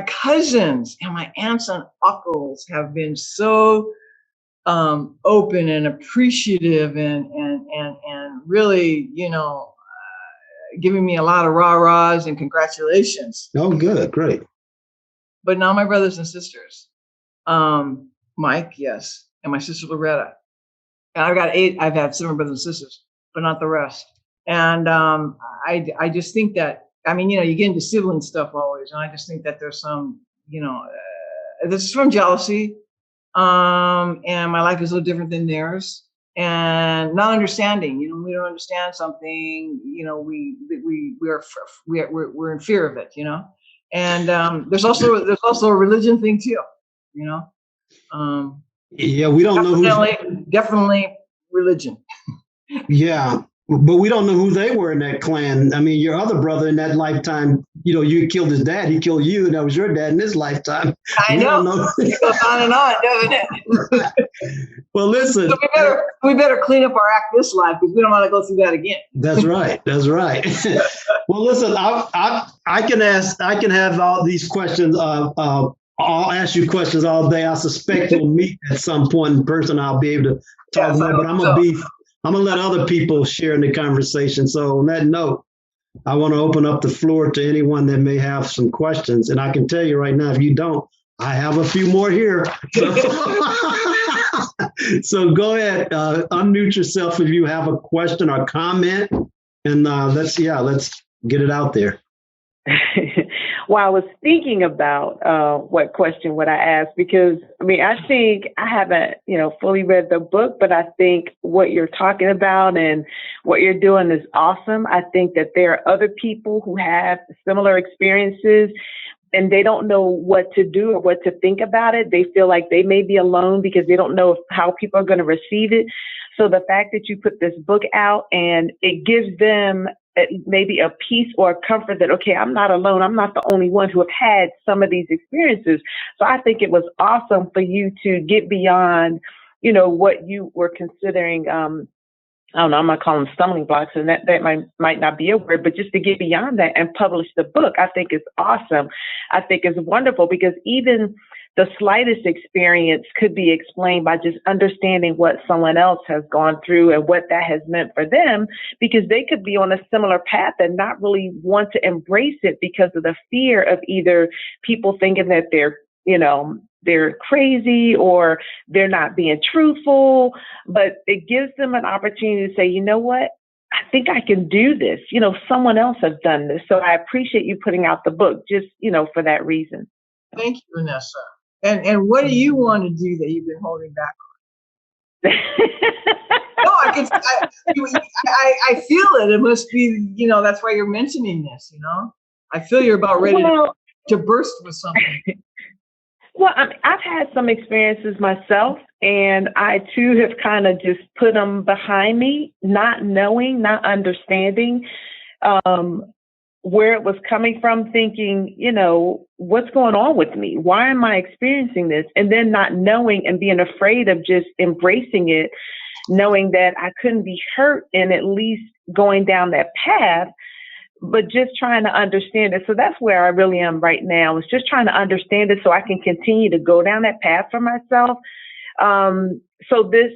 cousins and my aunts and uncles have been so open and appreciative and really, giving me a lot of rah-rahs and congratulations. Oh, good, great. But now my brothers and sisters, Mike, yes, and my sister Loretta, and I've had 7 brothers and sisters, but not the rest. And I just think that I mean, you get into sibling stuff always, and I just think that there's some, this is from jealousy, and my life is a little different than theirs, and not understanding. We don't understand something. We're in fear of it. And there's also a religion thing too. You know, Yeah, we don't know definitely religion. Yeah, but we don't know who they were in that clan. I mean, your other brother in that lifetime, you killed his dad. He killed you, and that was your dad in his lifetime. I know. It goes on and on, doesn't it? Well, listen. So we better clean up our act this life because we don't want to go through that again. That's right. That's right. Well, listen. I can have all these questions. I'll ask you questions all day. I suspect we'll meet at some point in person. I'll be able to talk more, but I'm gonna let other people share in the conversation. So on that note, I want to open up the floor to anyone that may have some questions. And I can tell you right now, if you don't, I have a few more here. So go ahead, unmute yourself if you have a question or comment, and let's get it out there. Well, I was thinking about what question would I ask, because I think I haven't, fully read the book, but I think what you're talking about and what you're doing is awesome. I think that there are other people who have similar experiences and they don't know what to do or what to think about it. They feel like they may be alone because they don't know how people are going to receive it. So the fact that you put this book out and it gives them maybe a peace or a comfort that, okay, I'm not alone. I'm not the only one who have had some of these experiences. So I think it was awesome for you to get beyond, what you were considering, I don't know, I'm not calling them stumbling blocks, and that might not be a word, but just to get beyond that and publish the book, I think is awesome. I think it's wonderful because even the slightest experience could be explained by just understanding what someone else has gone through and what that has meant for them, because they could be on a similar path and not really want to embrace it because of the fear of either people thinking that they're crazy or they're not being truthful. But it gives them an opportunity to say, you know what? I think I can do this. Someone else has done this. So I appreciate you putting out the book just, for that reason. Thank you, Vanessa. And what do you want to do that you've been holding back on? No, I feel it. It must be, that's why you're mentioning this, I feel you're about ready to burst with something. Well, I've had some experiences myself, and I too have kind of just put them behind me, not knowing, not understanding where it was coming from, thinking, what's going on with me? Why am I experiencing this? And then not knowing and being afraid of just embracing it, knowing that I couldn't be hurt and at least going down that path, but just trying to understand it. So that's where I really am right now, is just trying to understand it so I can continue to go down that path for myself. So this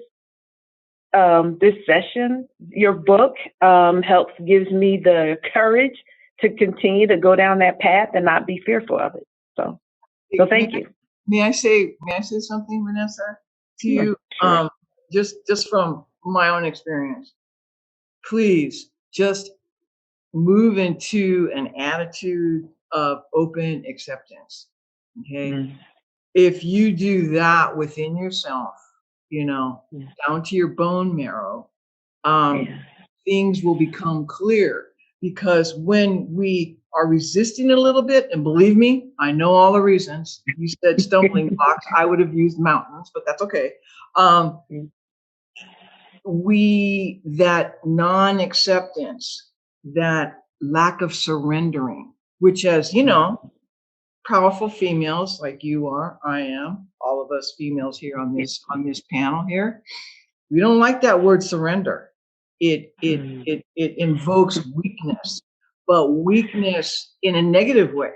session, your book, gives me the courage to continue to go down that path and not be fearful of it. So thank you. May I say something, Vanessa, to you? Sure. Just from my own experience, please just move into an attitude of open acceptance. Okay. Mm-hmm. If you do that within yourself, down to your bone marrow, things will become clear. Because when we are resisting a little bit, and believe me, I know all the reasons. You said stumbling blocks. I would have used mountains, but that's okay. That non-acceptance, that lack of surrendering, which as powerful females like you are, I am, all of us females here on this panel here, we don't like that word surrender. It invokes weakness, but weakness in a negative way.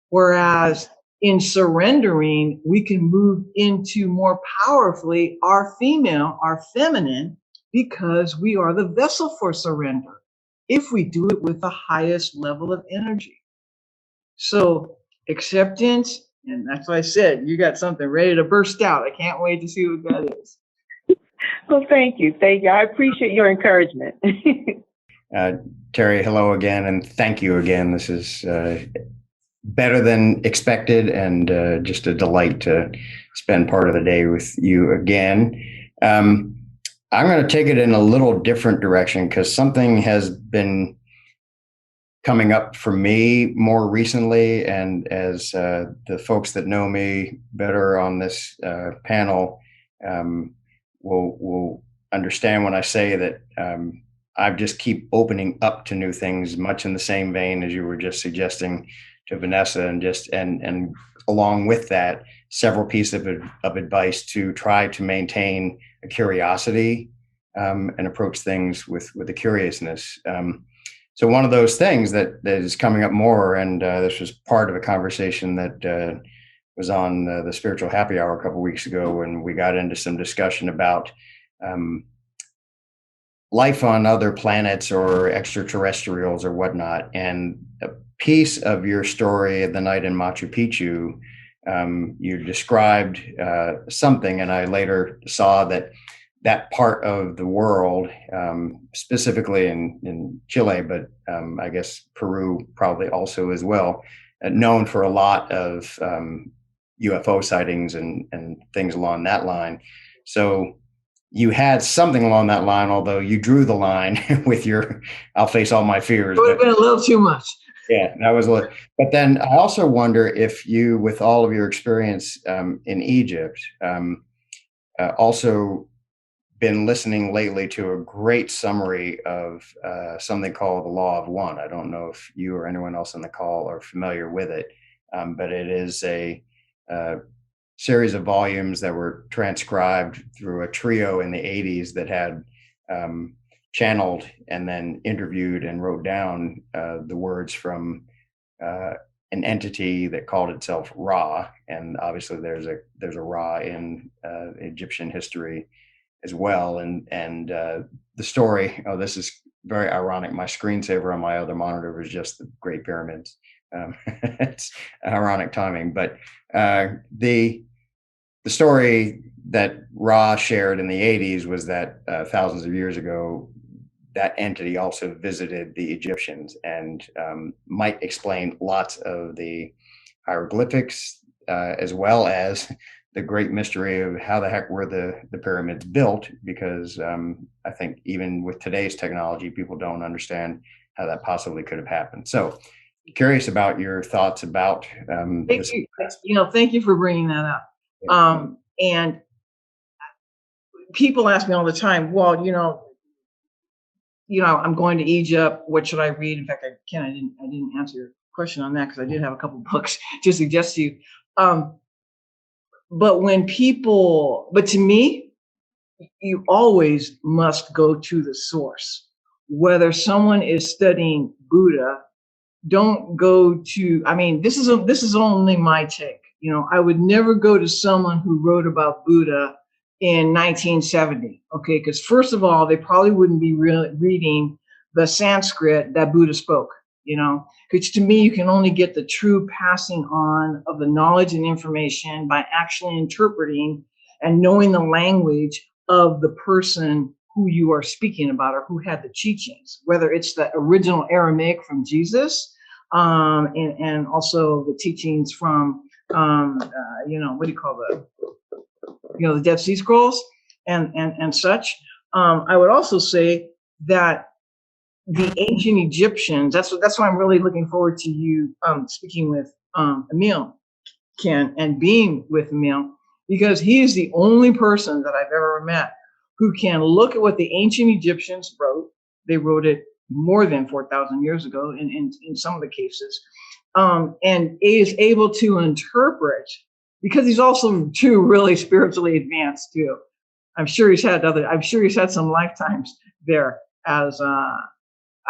Whereas in surrendering, we can move into more powerfully our feminine, because we are the vessel for surrender if we do it with the highest level of energy. So acceptance, and that's what I said, you got something ready to burst out. I can't wait to see what that is. Well, thank you. I appreciate your encouragement. Terry, hello again, and thank you again. This is better than expected, and just a delight to spend part of the day with you again. I'm going to take it in a little different direction because something has been coming up for me more recently, and as the folks that know me better on this panel will understand when I say that I just keep opening up to new things, much in the same vein as you were just suggesting to Vanessa, and along with that, several pieces of advice to try to maintain a curiosity and approach things with a curiousness. So one of those things that is coming up more, and this was part of a conversation that was on the Spiritual Happy Hour a couple of weeks ago, and we got into some discussion about life on other planets or extraterrestrials or whatnot. And a piece of your story, The Night in Machu Picchu, you described something, and I later saw that part of the world, specifically in Chile, but I guess Peru probably also as well, known for a lot of UFO sightings and things along that line. So you had something along that line, although you drew the line with your "I'll face all my fears." It would have been a little too much. Yeah, that was a little. But then I also wonder if you, with all of your experience in Egypt, also been listening lately to a great summary of something called the Law of One. I don't know if you or anyone else on the call are familiar with it, but it is a series of volumes that were transcribed through a trio in the 80s that had channeled and then interviewed and wrote down the words from an entity that called itself Ra. And obviously there's a Ra in Egyptian history as well. And the story, oh, this is very ironic. My screensaver on my other monitor was just the Great Pyramids. It's ironic timing, but the story that Ra shared in the 80s was that thousands of years ago, that entity also visited the Egyptians and might explain lots of the hieroglyphics, as well as the great mystery of how the heck were the pyramids built, because I think even with today's technology, people don't understand how that possibly could have happened. So curious about your thoughts about this. Thank you for bringing that up. Yeah. And people ask me all the time, well, I'm going to Egypt. What should I read? In fact, I didn't answer your question on that because I did have a couple books to suggest to you. But to me, you always must go to the source. Whether someone is studying Buddha, don't go to, this is only my take. I would never go to someone who wrote about Buddha in 1970, okay? Because first of all, they probably wouldn't be reading the Sanskrit that Buddha spoke, because to me, you can only get the true passing on of the knowledge and information by actually interpreting and knowing the language of the person who you are speaking about or who had the teachings, whether it's the original Aramaic from Jesus, and also the teachings from, what do you call the Dead Sea Scrolls and such. I would also say that the ancient Egyptians, that's why I'm really looking forward to you speaking with Emil, Ken, and being with Emil, because he is the only person that I've ever met who can look at what the ancient Egyptians wrote. They wrote it more than 4,000 years ago in some of the cases, and is able to interpret, because he's also too really spiritually advanced too. I'm sure he's had some lifetimes there. As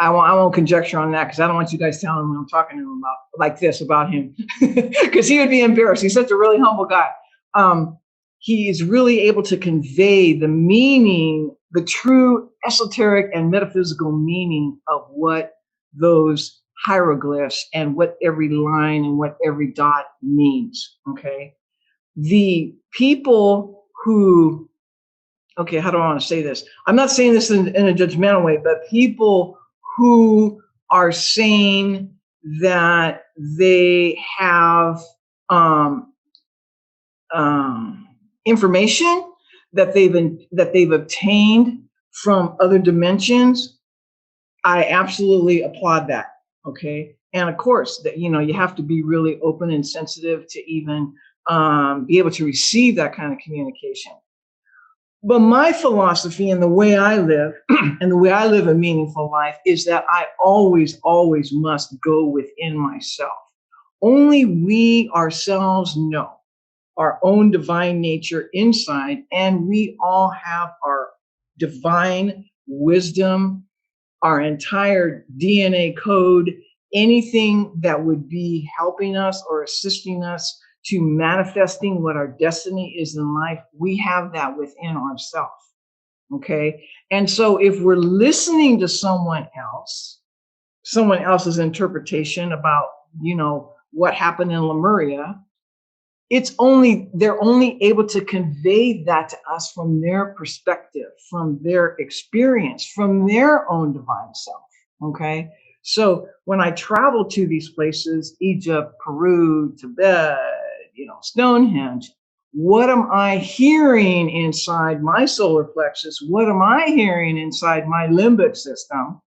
I won't conjecture on that because I don't want you guys telling him what I'm talking to him about like this about him, because he would be embarrassed. He's such a really humble guy. He is really able to convey the meaning, the true esoteric and metaphysical meaning of what those hieroglyphs and what every line and what every dot means. Okay. The people who, how do I want to say this? I'm not saying this in a judgmental way, but people who are saying that they have information that they've obtained from other dimensions. I absolutely applaud that. Okay, and of course, that you have to be really open and sensitive to even be able to receive that kind of communication. But my philosophy and the way I live, and the way I live a meaningful life, is that I always, always must go within myself. Only we ourselves know our own divine nature inside, and we all have our divine wisdom, our entire DNA code, anything that would be helping us or assisting us to manifesting what our destiny is in life, we have that within ourselves. Okay. And so if we're listening to someone else's interpretation about, what happened in Lemuria, they're only able to convey that to us from their perspective, from their experience, from their own divine self. Okay. So when I travel to these places, Egypt, Peru, Tibet, Stonehenge, what am I hearing inside my solar plexus? What am I hearing inside my limbic system?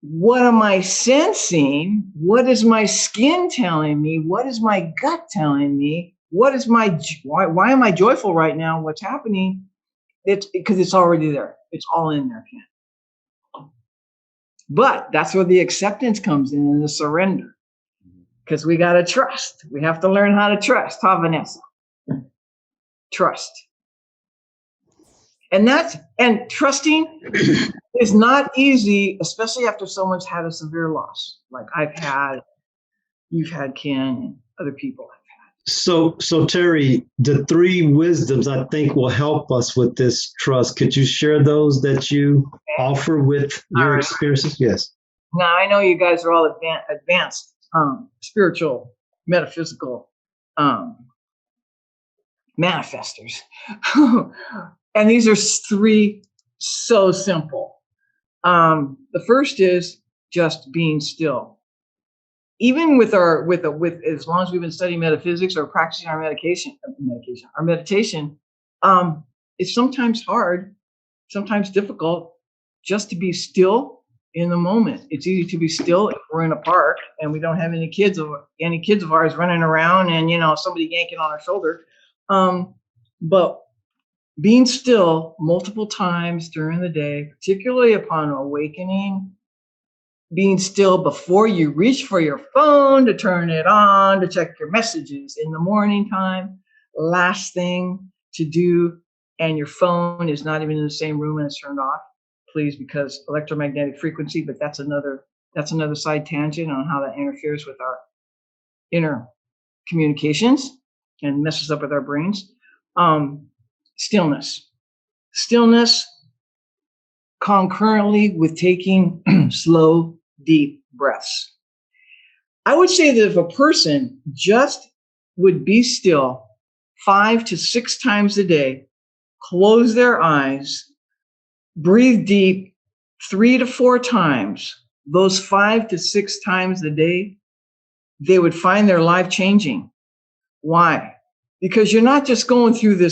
What am I sensing? What is my skin telling me? What is my gut telling me? Why am I joyful right now? What's happening? It's because it's already there. It's all in there, Ken. But that's where the acceptance comes in and the surrender. Because we got to trust. We have to learn how to trust, huh, Vanessa? Trust. And trusting is not easy, especially after someone's had a severe loss, like you've had, Ken, and other people have had. So Terry, the 3 wisdoms I think will help us with this trust. Could you share those that you offer with your experiences? Yes. Now, I know you guys are all advanced spiritual, metaphysical manifestors. And these are 3 so simple. The first is just being still. Even with as long as we've been studying metaphysics or practicing our meditation, it's sometimes hard, sometimes difficult just to be still in the moment. It's easy to be still if we're in a park and we don't have any kids of ours running around and somebody yanking on our shoulder. But being still multiple times during the day, particularly upon awakening, being still before you reach for your phone to turn it on, to check your messages in the morning time, last thing to do, and your phone is not even in the same room and it's turned off, please, because electromagnetic frequency, but that's another side tangent on how that interferes with our inner communications and messes up with our brains. Stillness concurrently with taking slow, deep breaths. I would say that if a person just would be still 5 to 6 times a day, close their eyes, breathe deep 3 to 4 times, those 5 to 6 times a day, they would find their life changing. Why? Because you're not just going through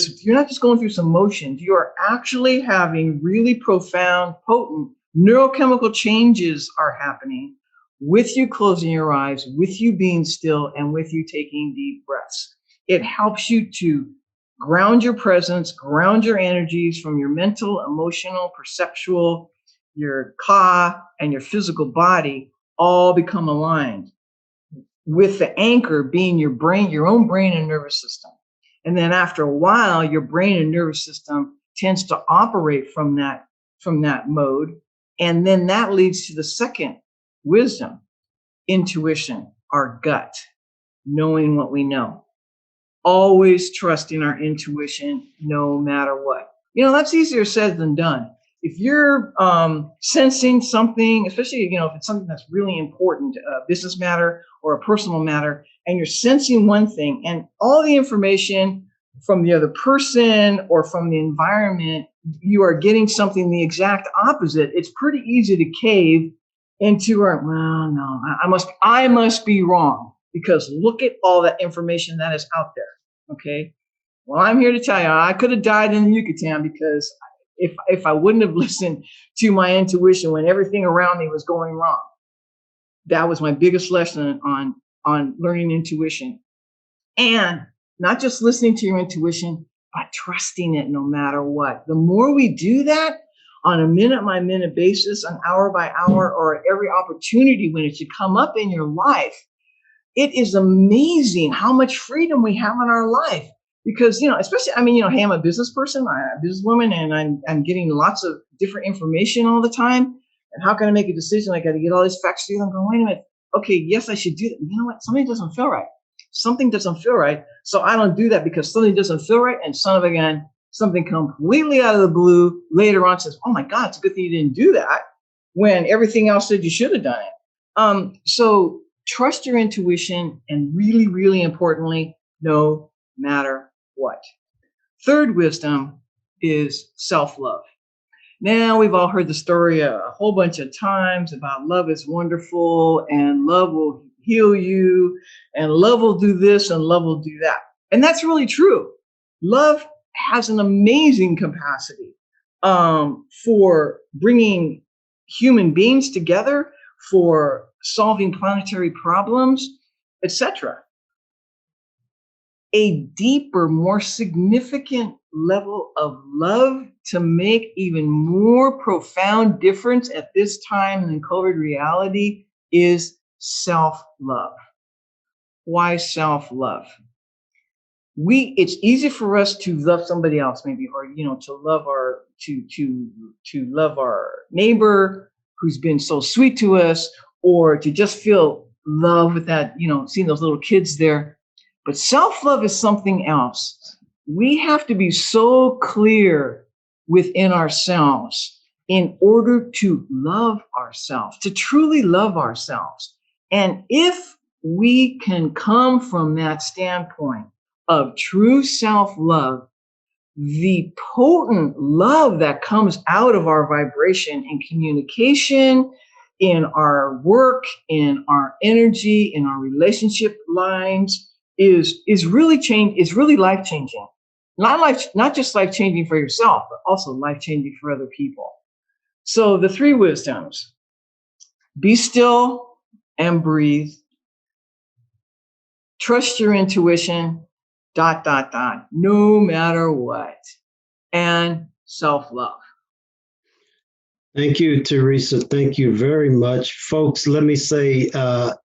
some motions. You are actually having really profound, potent neurochemical changes are happening with you closing your eyes, with you being still, and with you taking deep breaths. It helps you to ground your presence, ground your energies from your mental, emotional, perceptual, your ka, and your physical body all become aligned, with the anchor being your brain, your own brain and nervous system. And then after a while, your brain and nervous system tends to operate from that mode. And then that leads to the second wisdom, intuition, our gut, knowing what we know. Always trusting our intuition no matter what. That's easier said than done. If you're sensing something, especially, if it's something that's really important, a business matter or a personal matter, and you're sensing one thing and all the information from the other person or from the environment, you are getting something the exact opposite, it's pretty easy to cave into, well, no, I must be wrong, because look at all that information that is out there. Okay. Well, I'm here to tell you, I could have died in Yucatan, because if I wouldn't have listened to my intuition when everything around me was going wrong. That was my biggest lesson on learning intuition. And not just listening to your intuition, but trusting it no matter what. The more we do that on a minute by minute basis, an hour by hour, or every opportunity when it should come up in your life, it is amazing how much freedom we have in our life. Because, especially, hey, I'm a business person, I'm a businesswoman, and I'm getting lots of different information all the time. And how can I make a decision? I got to get all these facts together. I'm going, wait a minute. Okay, yes, I should do that. You know what? Something doesn't feel right. Something doesn't feel right. So I don't do that, because something doesn't feel right. And something completely out of the blue later on says, oh my God, it's a good thing you didn't do that, when everything else said you should have done it. So trust your intuition, and really, really importantly, no matter what. Third wisdom is self-love. Now, we've all heard the story a whole bunch of times about love is wonderful, and love will heal you, and love will do this, and love will do that. And that's really true. Love has an amazing capacity for bringing human beings together, for solving planetary problems, etc. A deeper, more significant level of love to make even more profound difference at this time in COVID reality is self-love. Why self-love? It's easy for us to love somebody else, maybe, or to love our neighbor who's been so sweet to us, or to just feel love with that, seeing those little kids there. But self-love is something else. We have to be so clear within ourselves in order to love ourselves, to truly love ourselves. And if we can come from that standpoint of true self-love, the potent love that comes out of our vibration and communication, in our work, in our energy, in our relationship lines, is really life-changing. Not just life-changing for yourself, but also life-changing for other people. So the three wisdoms: be still and breathe. Trust your intuition, ... no matter what. And self-love. Thank you, Theresa. Thank you very much. Folks, let me say,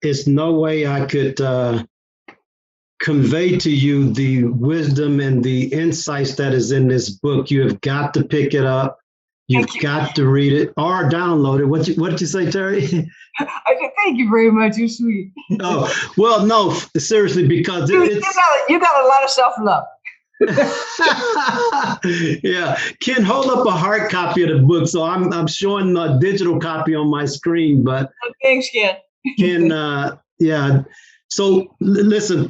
it's no way I could convey to you the wisdom and the insights that is in this book. You have got to pick it up. You've got to read it or download it. What did you say, Terry? I said, thank you very much. You're sweet. Oh, well, no, seriously, because you got a lot of self-love. Yeah, Ken, hold up a hard copy of the book. So I'm showing a digital copy on my screen, but thanks, Ken. Yeah. So listen,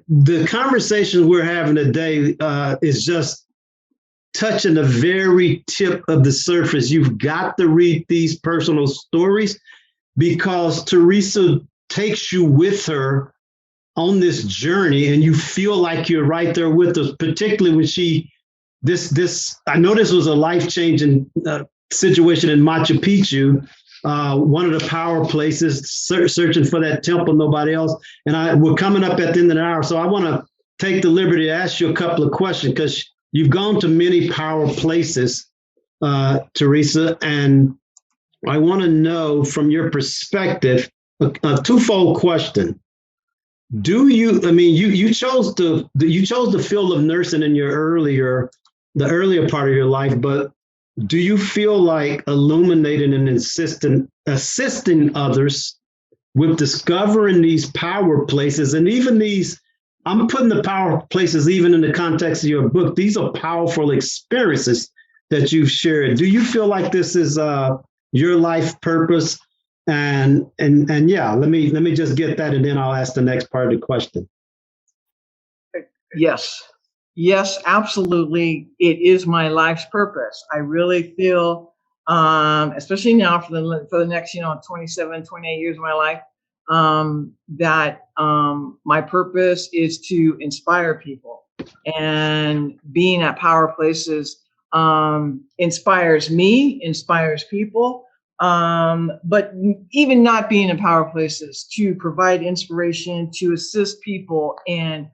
the conversation we're having today is just touching the very tip of the surface. You've got to read these personal stories, because Theresa takes you with her on this journey, and you feel like you're right there with us, particularly when I know this was a life-changing situation in Machu Picchu, one of the power places, searching for that temple, nobody else. And we're coming up at the end of the hour, so I want to take the liberty to ask you a couple of questions, because you've gone to many power places, Theresa, and I want to know from your perspective a twofold question. You chose the field of nursing in the earlier part of your life, but do you feel like illuminating and assisting others with discovering these power places, and even these, I'm putting the power places even in the context of your book, these are powerful experiences that you've shared. Do you feel like this is your life purpose? And yeah, let me just get that, and then I'll ask the next part of the question. Yes. Yes, absolutely. It is my life's purpose. I really feel, especially now for the next, 27, 28 years of my life, that my purpose is to inspire people, and being at power places inspires me, inspires people. But even not being in power places, to provide inspiration, to assist people, and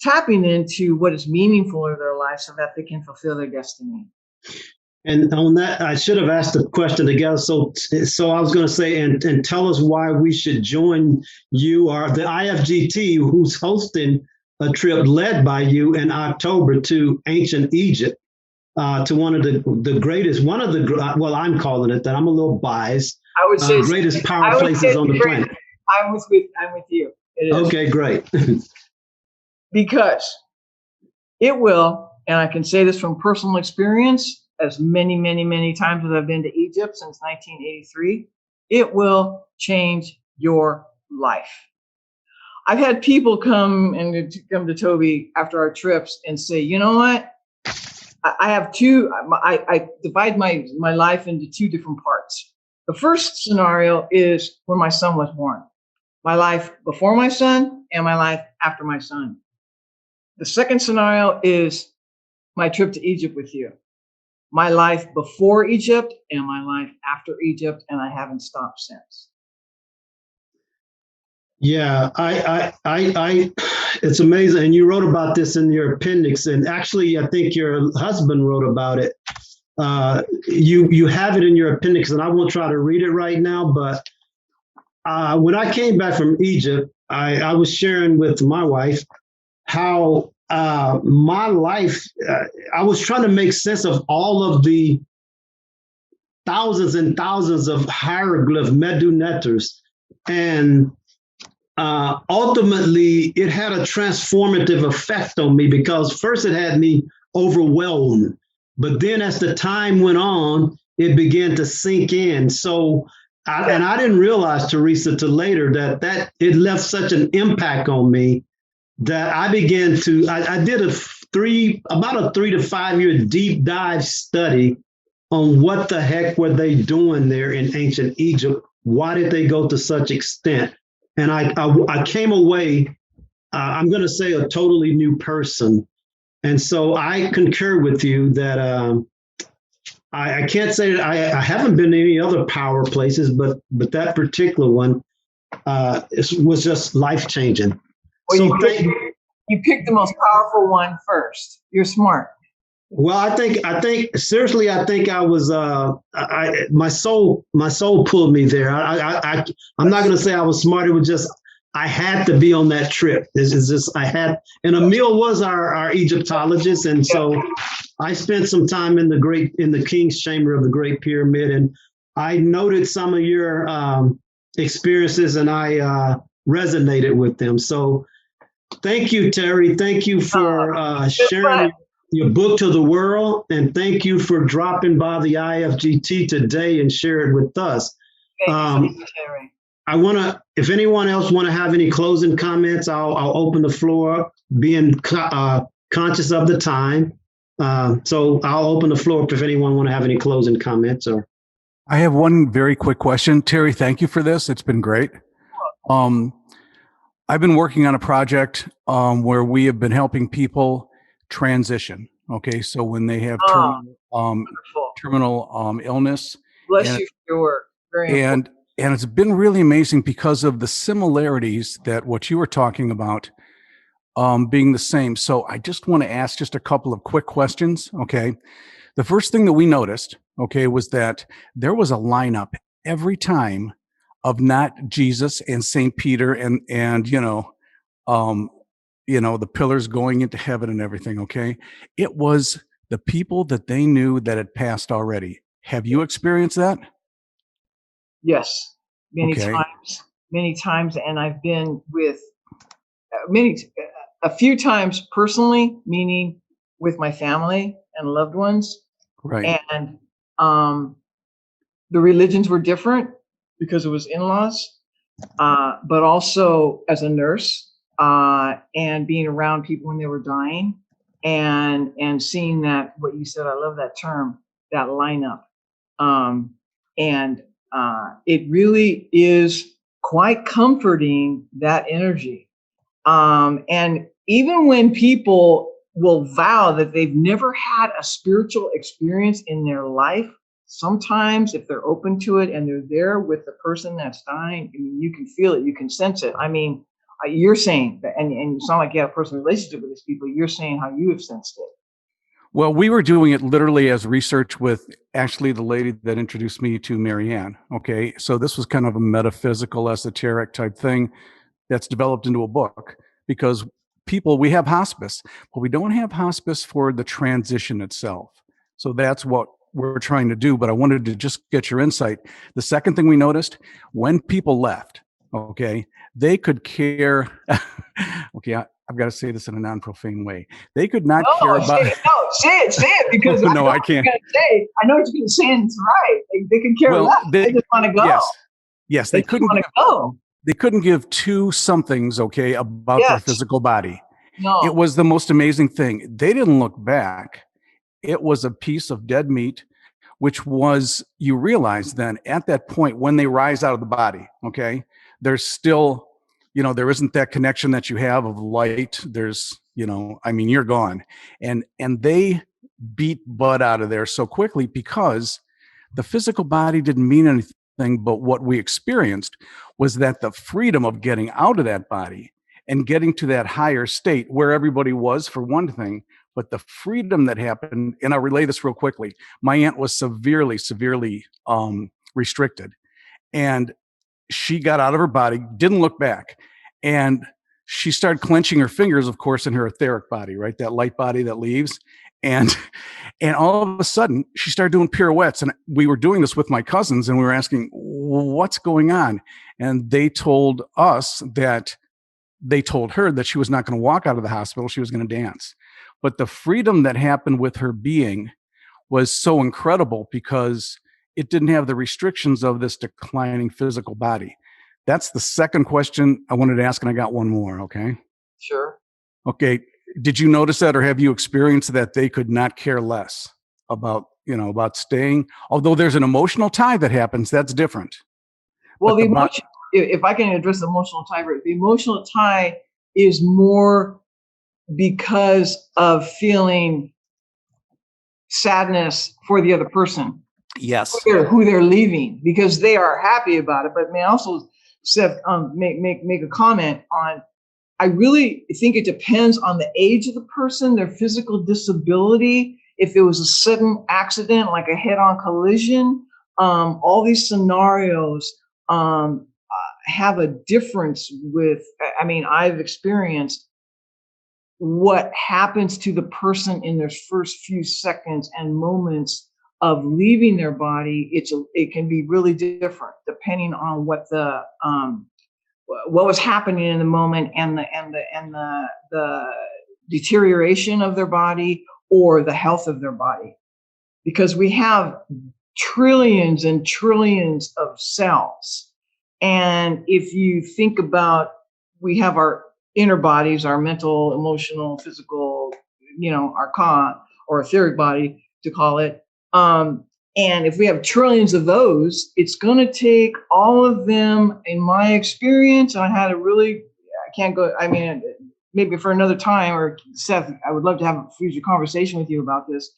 tapping into what is meaningful in their life so that they can fulfill their destiny. And on that, I should have asked the question together. So I was going to say, and tell us why we should join you or the IFGT, who's hosting a trip led by you in October to ancient Egypt, to one of the greatest, well, I'm calling it that. I'm a little biased. I would say greatest power places on the planet. I'm with you. It is. Okay, great. Because it will, and I can say this from personal experience, as many, many, many times as I've been to Egypt since 1983, it will change your life. I've had people come to Toby after our trips and say, you know what? I have I divide my life into two different parts. The first scenario is when my son was born, my life before my son and my life after my son. The second scenario is my trip to Egypt with you, my life before Egypt and my life after Egypt, and I haven't stopped since. Yeah, I it's amazing. And you wrote about this in your appendix, and actually, I think your husband wrote about it. You have it in your appendix, and I won't try to read it right now. But when I came back from Egypt, I was sharing with my wife how my life, I was trying to make sense of all of the thousands and thousands of hieroglyph Medu Netters, and ultimately, it had a transformative effect on me, because first it had me overwhelmed, but then as the time went on, it began to sink in. So, I didn't realize, Theresa, till later that it left such an impact on me that I began to. I did about a 3 to 5 year deep dive study on what the heck were they doing there in ancient Egypt. Why did they go to such extent? And I came away, I'm going to say, a totally new person. And so I concur with you that I can't say that I haven't been to any other power places, but that particular one was just life changing. Well, so you picked the most powerful one first. You're smart. Well, I think seriously, I think I was my soul pulled me there. I'm not going to say I was smart. It was just I had to be on that trip. This is just and Emil was our Egyptologist, and so I spent some time in the King's Chamber of the Great Pyramid, and I noted some of your experiences, and I resonated with them. So thank you, Terry. Thank you for sharing your book to the world, and thank you for dropping by the IFGT today and share it with us. Thank you, Terry. I want to, if anyone else want to have any closing comments, I'll open the floor, being conscious of the time. So I'll open the floor if anyone want to have any closing comments. Or I have one very quick question. Terry, thank you for this. It's been great. I've been working on a project where we have been helping people transition. Okay, so when they have terminal illness, bless you for your work. Very and it's been really amazing because of the similarities that what you were talking about being the same. So I just want to ask just a couple of quick questions. Okay, the first thing that we noticed, okay, was that there was a lineup every time of not Jesus and Saint Peter and the pillars going into heaven and everything, okay? It was the people that they knew that had passed already. Have you experienced that? Yes, many times. And I've been with a few times personally, meaning with my family and loved ones. Right. And the religions were different because it was in-laws, but also as a nurse, and being around people when they were dying, and seeing that, what you said, I love that term, that lineup. And it really is quite comforting, that energy. And even when people will vow that they've never had a spiritual experience in their life, sometimes if they're open to it and they're there with the person that's dying, I mean, you can feel it, you can sense it. I mean, you're saying that, and you sound like you have a personal relationship with these people. You're saying how you have sensed it. Well, we were doing it literally as research with actually the lady that introduced me to Marianne. Okay. So this was kind of a metaphysical, esoteric type thing that's developed into a book, because we have hospice, but we don't have hospice for the transition itself. So that's what we're trying to do. But I wanted to just get your insight. The second thing we noticed, when people left, okay, they could care. Okay, I've got to say this in a non-profane way. They could not care about. Say it, because no, I can't. I know what you're going to say, and it's right. They could care less. They just want to go. Yes, they couldn't want to go. They couldn't give two somethings, okay, about their physical body. No. It was the most amazing thing. They didn't look back. It was a piece of dead meat, which was, you realize then at that point when they rise out of the body, okay, there's still, there isn't that connection that you have of light. There's, I mean, you're gone. And they beat butt out of there so quickly because the physical body didn't mean anything. But what we experienced was that the freedom of getting out of that body and getting to that higher state where everybody was, for one thing, but the freedom that happened, and I'll relay this real quickly. My aunt was severely restricted, and she got out of her body, didn't look back, and she started clenching her fingers, of course, in her etheric body, right? That light body that leaves. And all of a sudden, she started doing pirouettes. And we were doing this with my cousins, and we were asking, what's going on? And they told us that they told her that she was not going to walk out of the hospital. She was going to dance. But the freedom that happened with her being was so incredible because it didn't have the restrictions of this declining physical body. That's the second question I wanted to ask, and I got one more, okay? Sure. Okay. Did you notice that, or have you experienced that they could not care less about staying? Although there's an emotional tie that happens, that's different. Well, the emotion, if I can address the emotional tie, the emotional tie is more because of feeling sadness for the other person. Yes. Who they're leaving, because they are happy about it. But may I also, Seth, make a comment on, I really think it depends on the age of the person, their physical disability. If it was a sudden accident, like a head-on collision, all these scenarios have a difference with, I mean, I've experienced what happens to the person in their first few seconds and moments of leaving their body. It can be really different depending on what was happening in the moment and the deterioration of their body or the health of their body, because we have trillions and trillions of cells. And if you think about, we have our inner bodies, our mental, emotional, physical, our ka or etheric body to call it. And if we have trillions of those, it's going to take all of them, in my experience. I can't go, I mean, maybe for another time, or Seth, I would love to have a future conversation with you about this.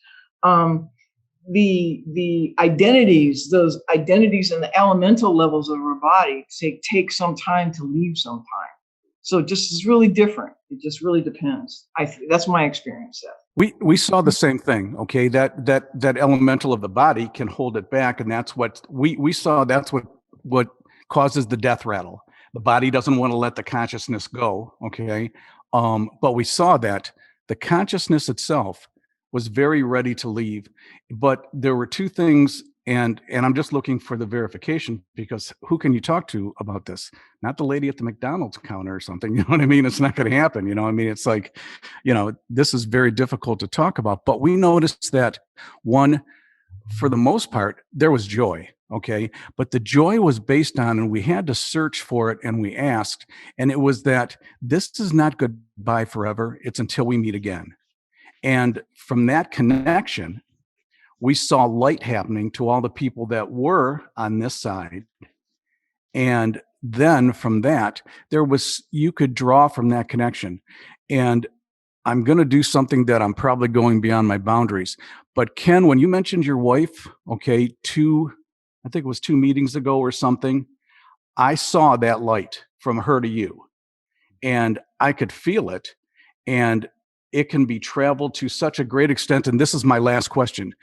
The identities, those identities and the elemental levels of our body take some time to leave sometime. So it just is really different. It just really depends. That's my experience, Seth. We saw the same thing, okay? That elemental of the body can hold it back, and that's what we saw. That's what causes the death rattle. The body doesn't want to let the consciousness go, okay? But we saw that the consciousness itself was very ready to leave, but there were two things, and I'm just looking for the verification, because who can you talk to about this? Not the lady at the McDonald's counter or something. You know what I mean? It's not going to happen. I mean, it's like, this is very difficult to talk about. But we noticed that, one, for the most part, there was joy. Okay. But the joy was based on, and we had to search for it, and we asked, and it was that this is not goodbye forever. It's until we meet again. And from that connection, we saw light happening to all the people that were on this side. And then from that, you could draw from that connection. And I'm going to do something that I'm probably going beyond my boundaries. But Ken, when you mentioned your wife, okay, I think it was 2 meetings ago or something, I saw that light from her to you, and I could feel it, and it can be traveled to such a great extent. And this is my last question.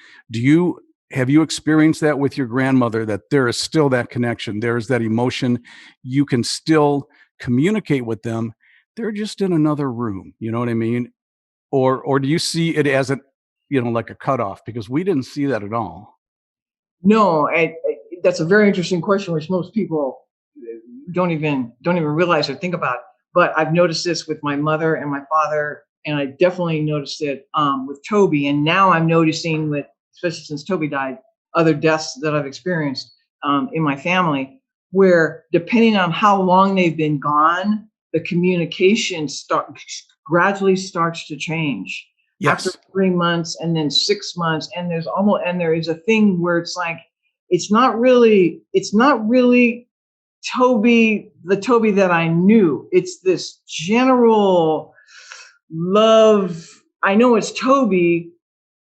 Have you experienced that with your grandmother, that there is still that connection? There is that emotion. You can still communicate with them. They're just in another room. You know what I mean? Or do you see it as like a cutoff? Because we didn't see that at all. No, that's a very interesting question, which most people don't even realize or think about. But I've noticed this with my mother and my father, and I definitely noticed it with Toby. And now I'm noticing especially since Toby died, other deaths that I've experienced in my family, where depending on how long they've been gone, the communication gradually starts to change. Yes. After 3 months and then 6 months, and there is a thing where it's like, it's not really the Toby that I knew. It's this general love. I know it's Toby,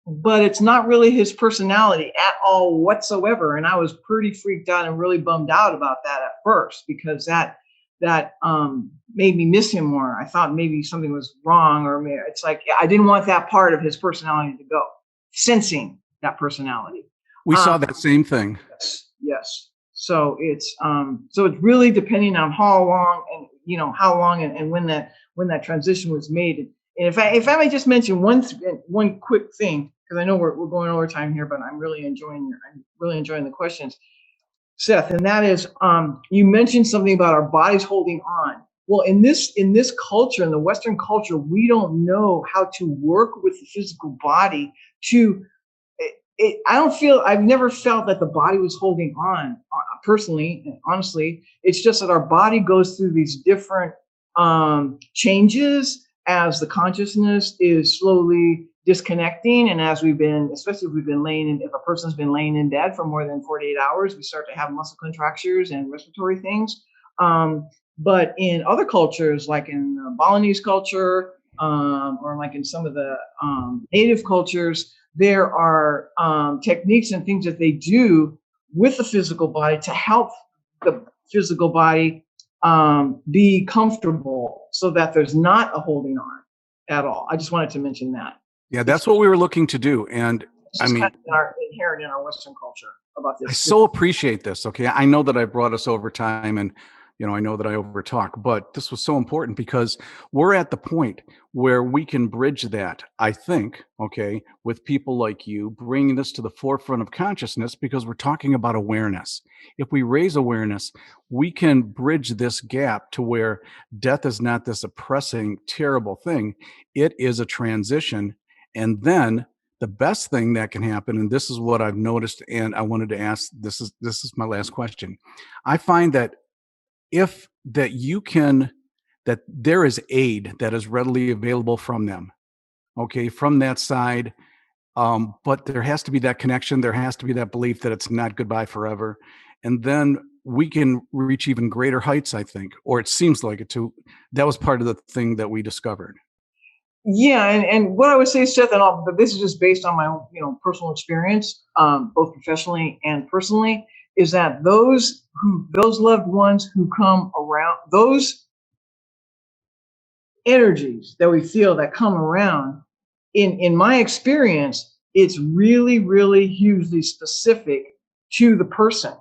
but it's not really his personality at all whatsoever. And I was pretty freaked out and really bummed out about that at first, because that made me miss him more. I thought maybe something was wrong, or it's like I didn't want that part of his personality to go. Sensing that personality. We saw that same thing. Yes. So it's really depending on how long and when that transition was made. And if I may just mention one quick thing, because I know we're going over time here, but I'm really enjoying the questions, Seth, and that is, you mentioned something about our bodies holding on. Well, in this culture, in the Western culture, we don't know how to work with the physical body to. I've never felt that the body was holding on personally and honestly. It's just that our body goes through these different changes as the consciousness is slowly disconnecting, and as especially if a person's been laying in bed for more than 48 hours, we start to have muscle contractures and respiratory things. But in other cultures, like in the Balinese culture, or like in some of the native cultures, there are techniques and things that they do with the physical body to help the physical body be comfortable, so that there's not a holding on at all. I just wanted to mention that. Yeah, that's what we were looking to do. And I mean, kind of inherent in our Western culture about this. I so appreciate this. Okay. I know that I brought us over time, and I know that I overtalk, but this was so important because we're at the point where we can bridge that, I think, okay, with people like you, bringing this to the forefront of consciousness, because we're talking about awareness. If we raise awareness, we can bridge this gap to where death is not this oppressing, terrible thing. It is a transition. And then the best thing that can happen, and this is what I've noticed, and I wanted to ask, this is my last question. I find that that there is aid that is readily available from them, okay, from that side. But there has to be that connection. There has to be that belief that it's not goodbye forever. And then we can reach even greater heights, I think, or it seems like it too. That was part of the thing that we discovered. Yeah, and what I would say, Seth, but this is just based on my own, personal experience, both professionally and personally, is that those loved ones who come around, those energies that we feel that come around, in my experience, it's really, really hugely specific to the person.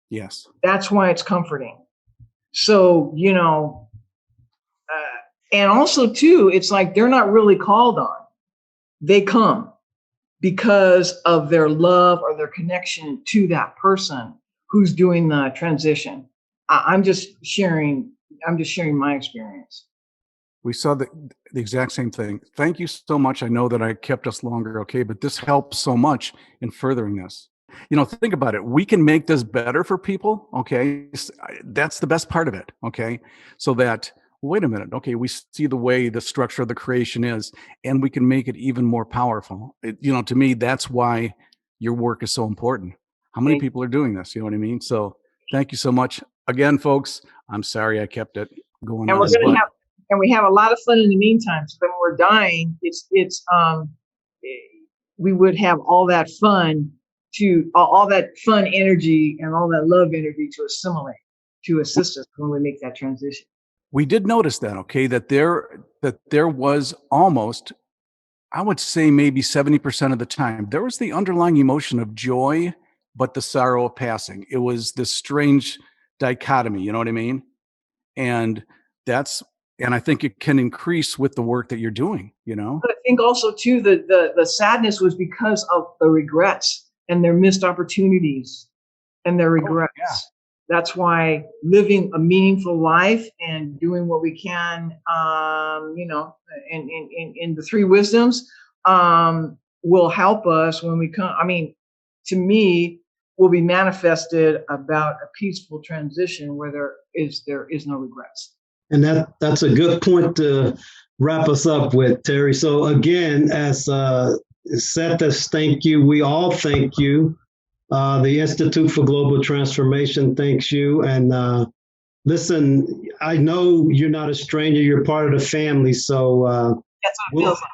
Yes. That's why it's comforting. So, and also too, it's like they're not really called on. They come because of their love or their connection to that person who's doing the transition. I'm just sharing my experience. We saw the exact same thing. Thank you so much. I know that I kept us longer, okay, but this helps so much in furthering this. Think about it. We can make this better for people, okay? That's the best part of it, okay? So that wait a minute. Okay, we see the way the structure of the creation is, and we can make it even more powerful. To me, that's why your work is so important. How many people are doing this? You know what I mean? So thank you so much. Again, folks, I'm sorry I kept it going And on. we have a lot of fun in the meantime. So when we're dying, we would have all that fun all that fun energy and all that love energy to assimilate, to assist us when we make that transition. We did notice that, okay, that there was almost, I would say maybe 70% of the time, there was the underlying emotion of joy, but the sorrow of passing. It was this strange dichotomy, you know what I mean? And I think it can increase with the work that you're doing, But I think also too, the sadness was because of the regrets and their missed opportunities and their regrets. Oh, yeah. That's why living a meaningful life and doing what we can, in the three wisdoms, will help us when we come. I mean, to me, will be manifested about a peaceful transition where there is no regrets. And that's a good point to wrap us up with, Terry. So again, as Sethis, thank you. We all thank you. The Institute for Global Transformation thanks you. And listen, I know you're not a stranger. You're part of the family. So that's what it feels like.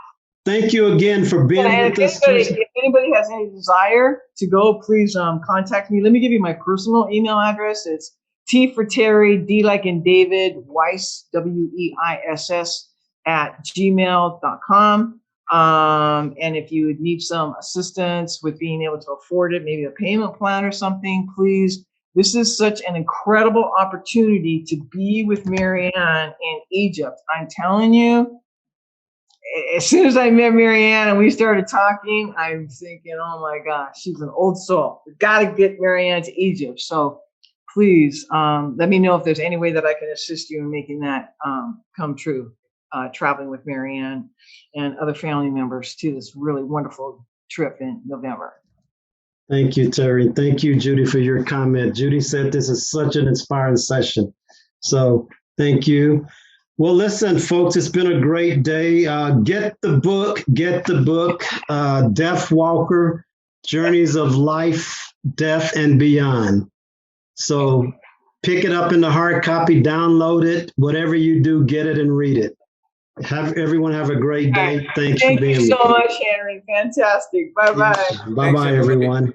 Thank you again for being with us. If anybody has any desire to go, please contact me. Let me give you my personal email address. It's T for Terry, D like in David, Weiss, WEISS @gmail.com. And if you would need some assistance with being able to afford it, maybe a payment plan or something, please. This is such an incredible opportunity to be with Marianne in Egypt. I'm telling you, as soon as I met Marianne and we started talking, I'm thinking, oh my gosh, she's an old soul. We've got to get Marianne to Egypt. So please let me know if there's any way that I can assist you in making that come true, traveling with Marianne and other family members to this really wonderful trip in November. Thank you, Terry. Thank you, Judy, for your comment. Judy said this is such an inspiring session. So thank you. Well, listen, folks, it's been a great day. Get the book, Death Walker, Journeys of Life, Death, and Beyond. So pick it up in the hard copy, download it, whatever you do, get it and read it. Everyone have a great day. Thanks for being here. Thank you so much, Henry. Fantastic. Bye-bye. Bye-bye, everyone.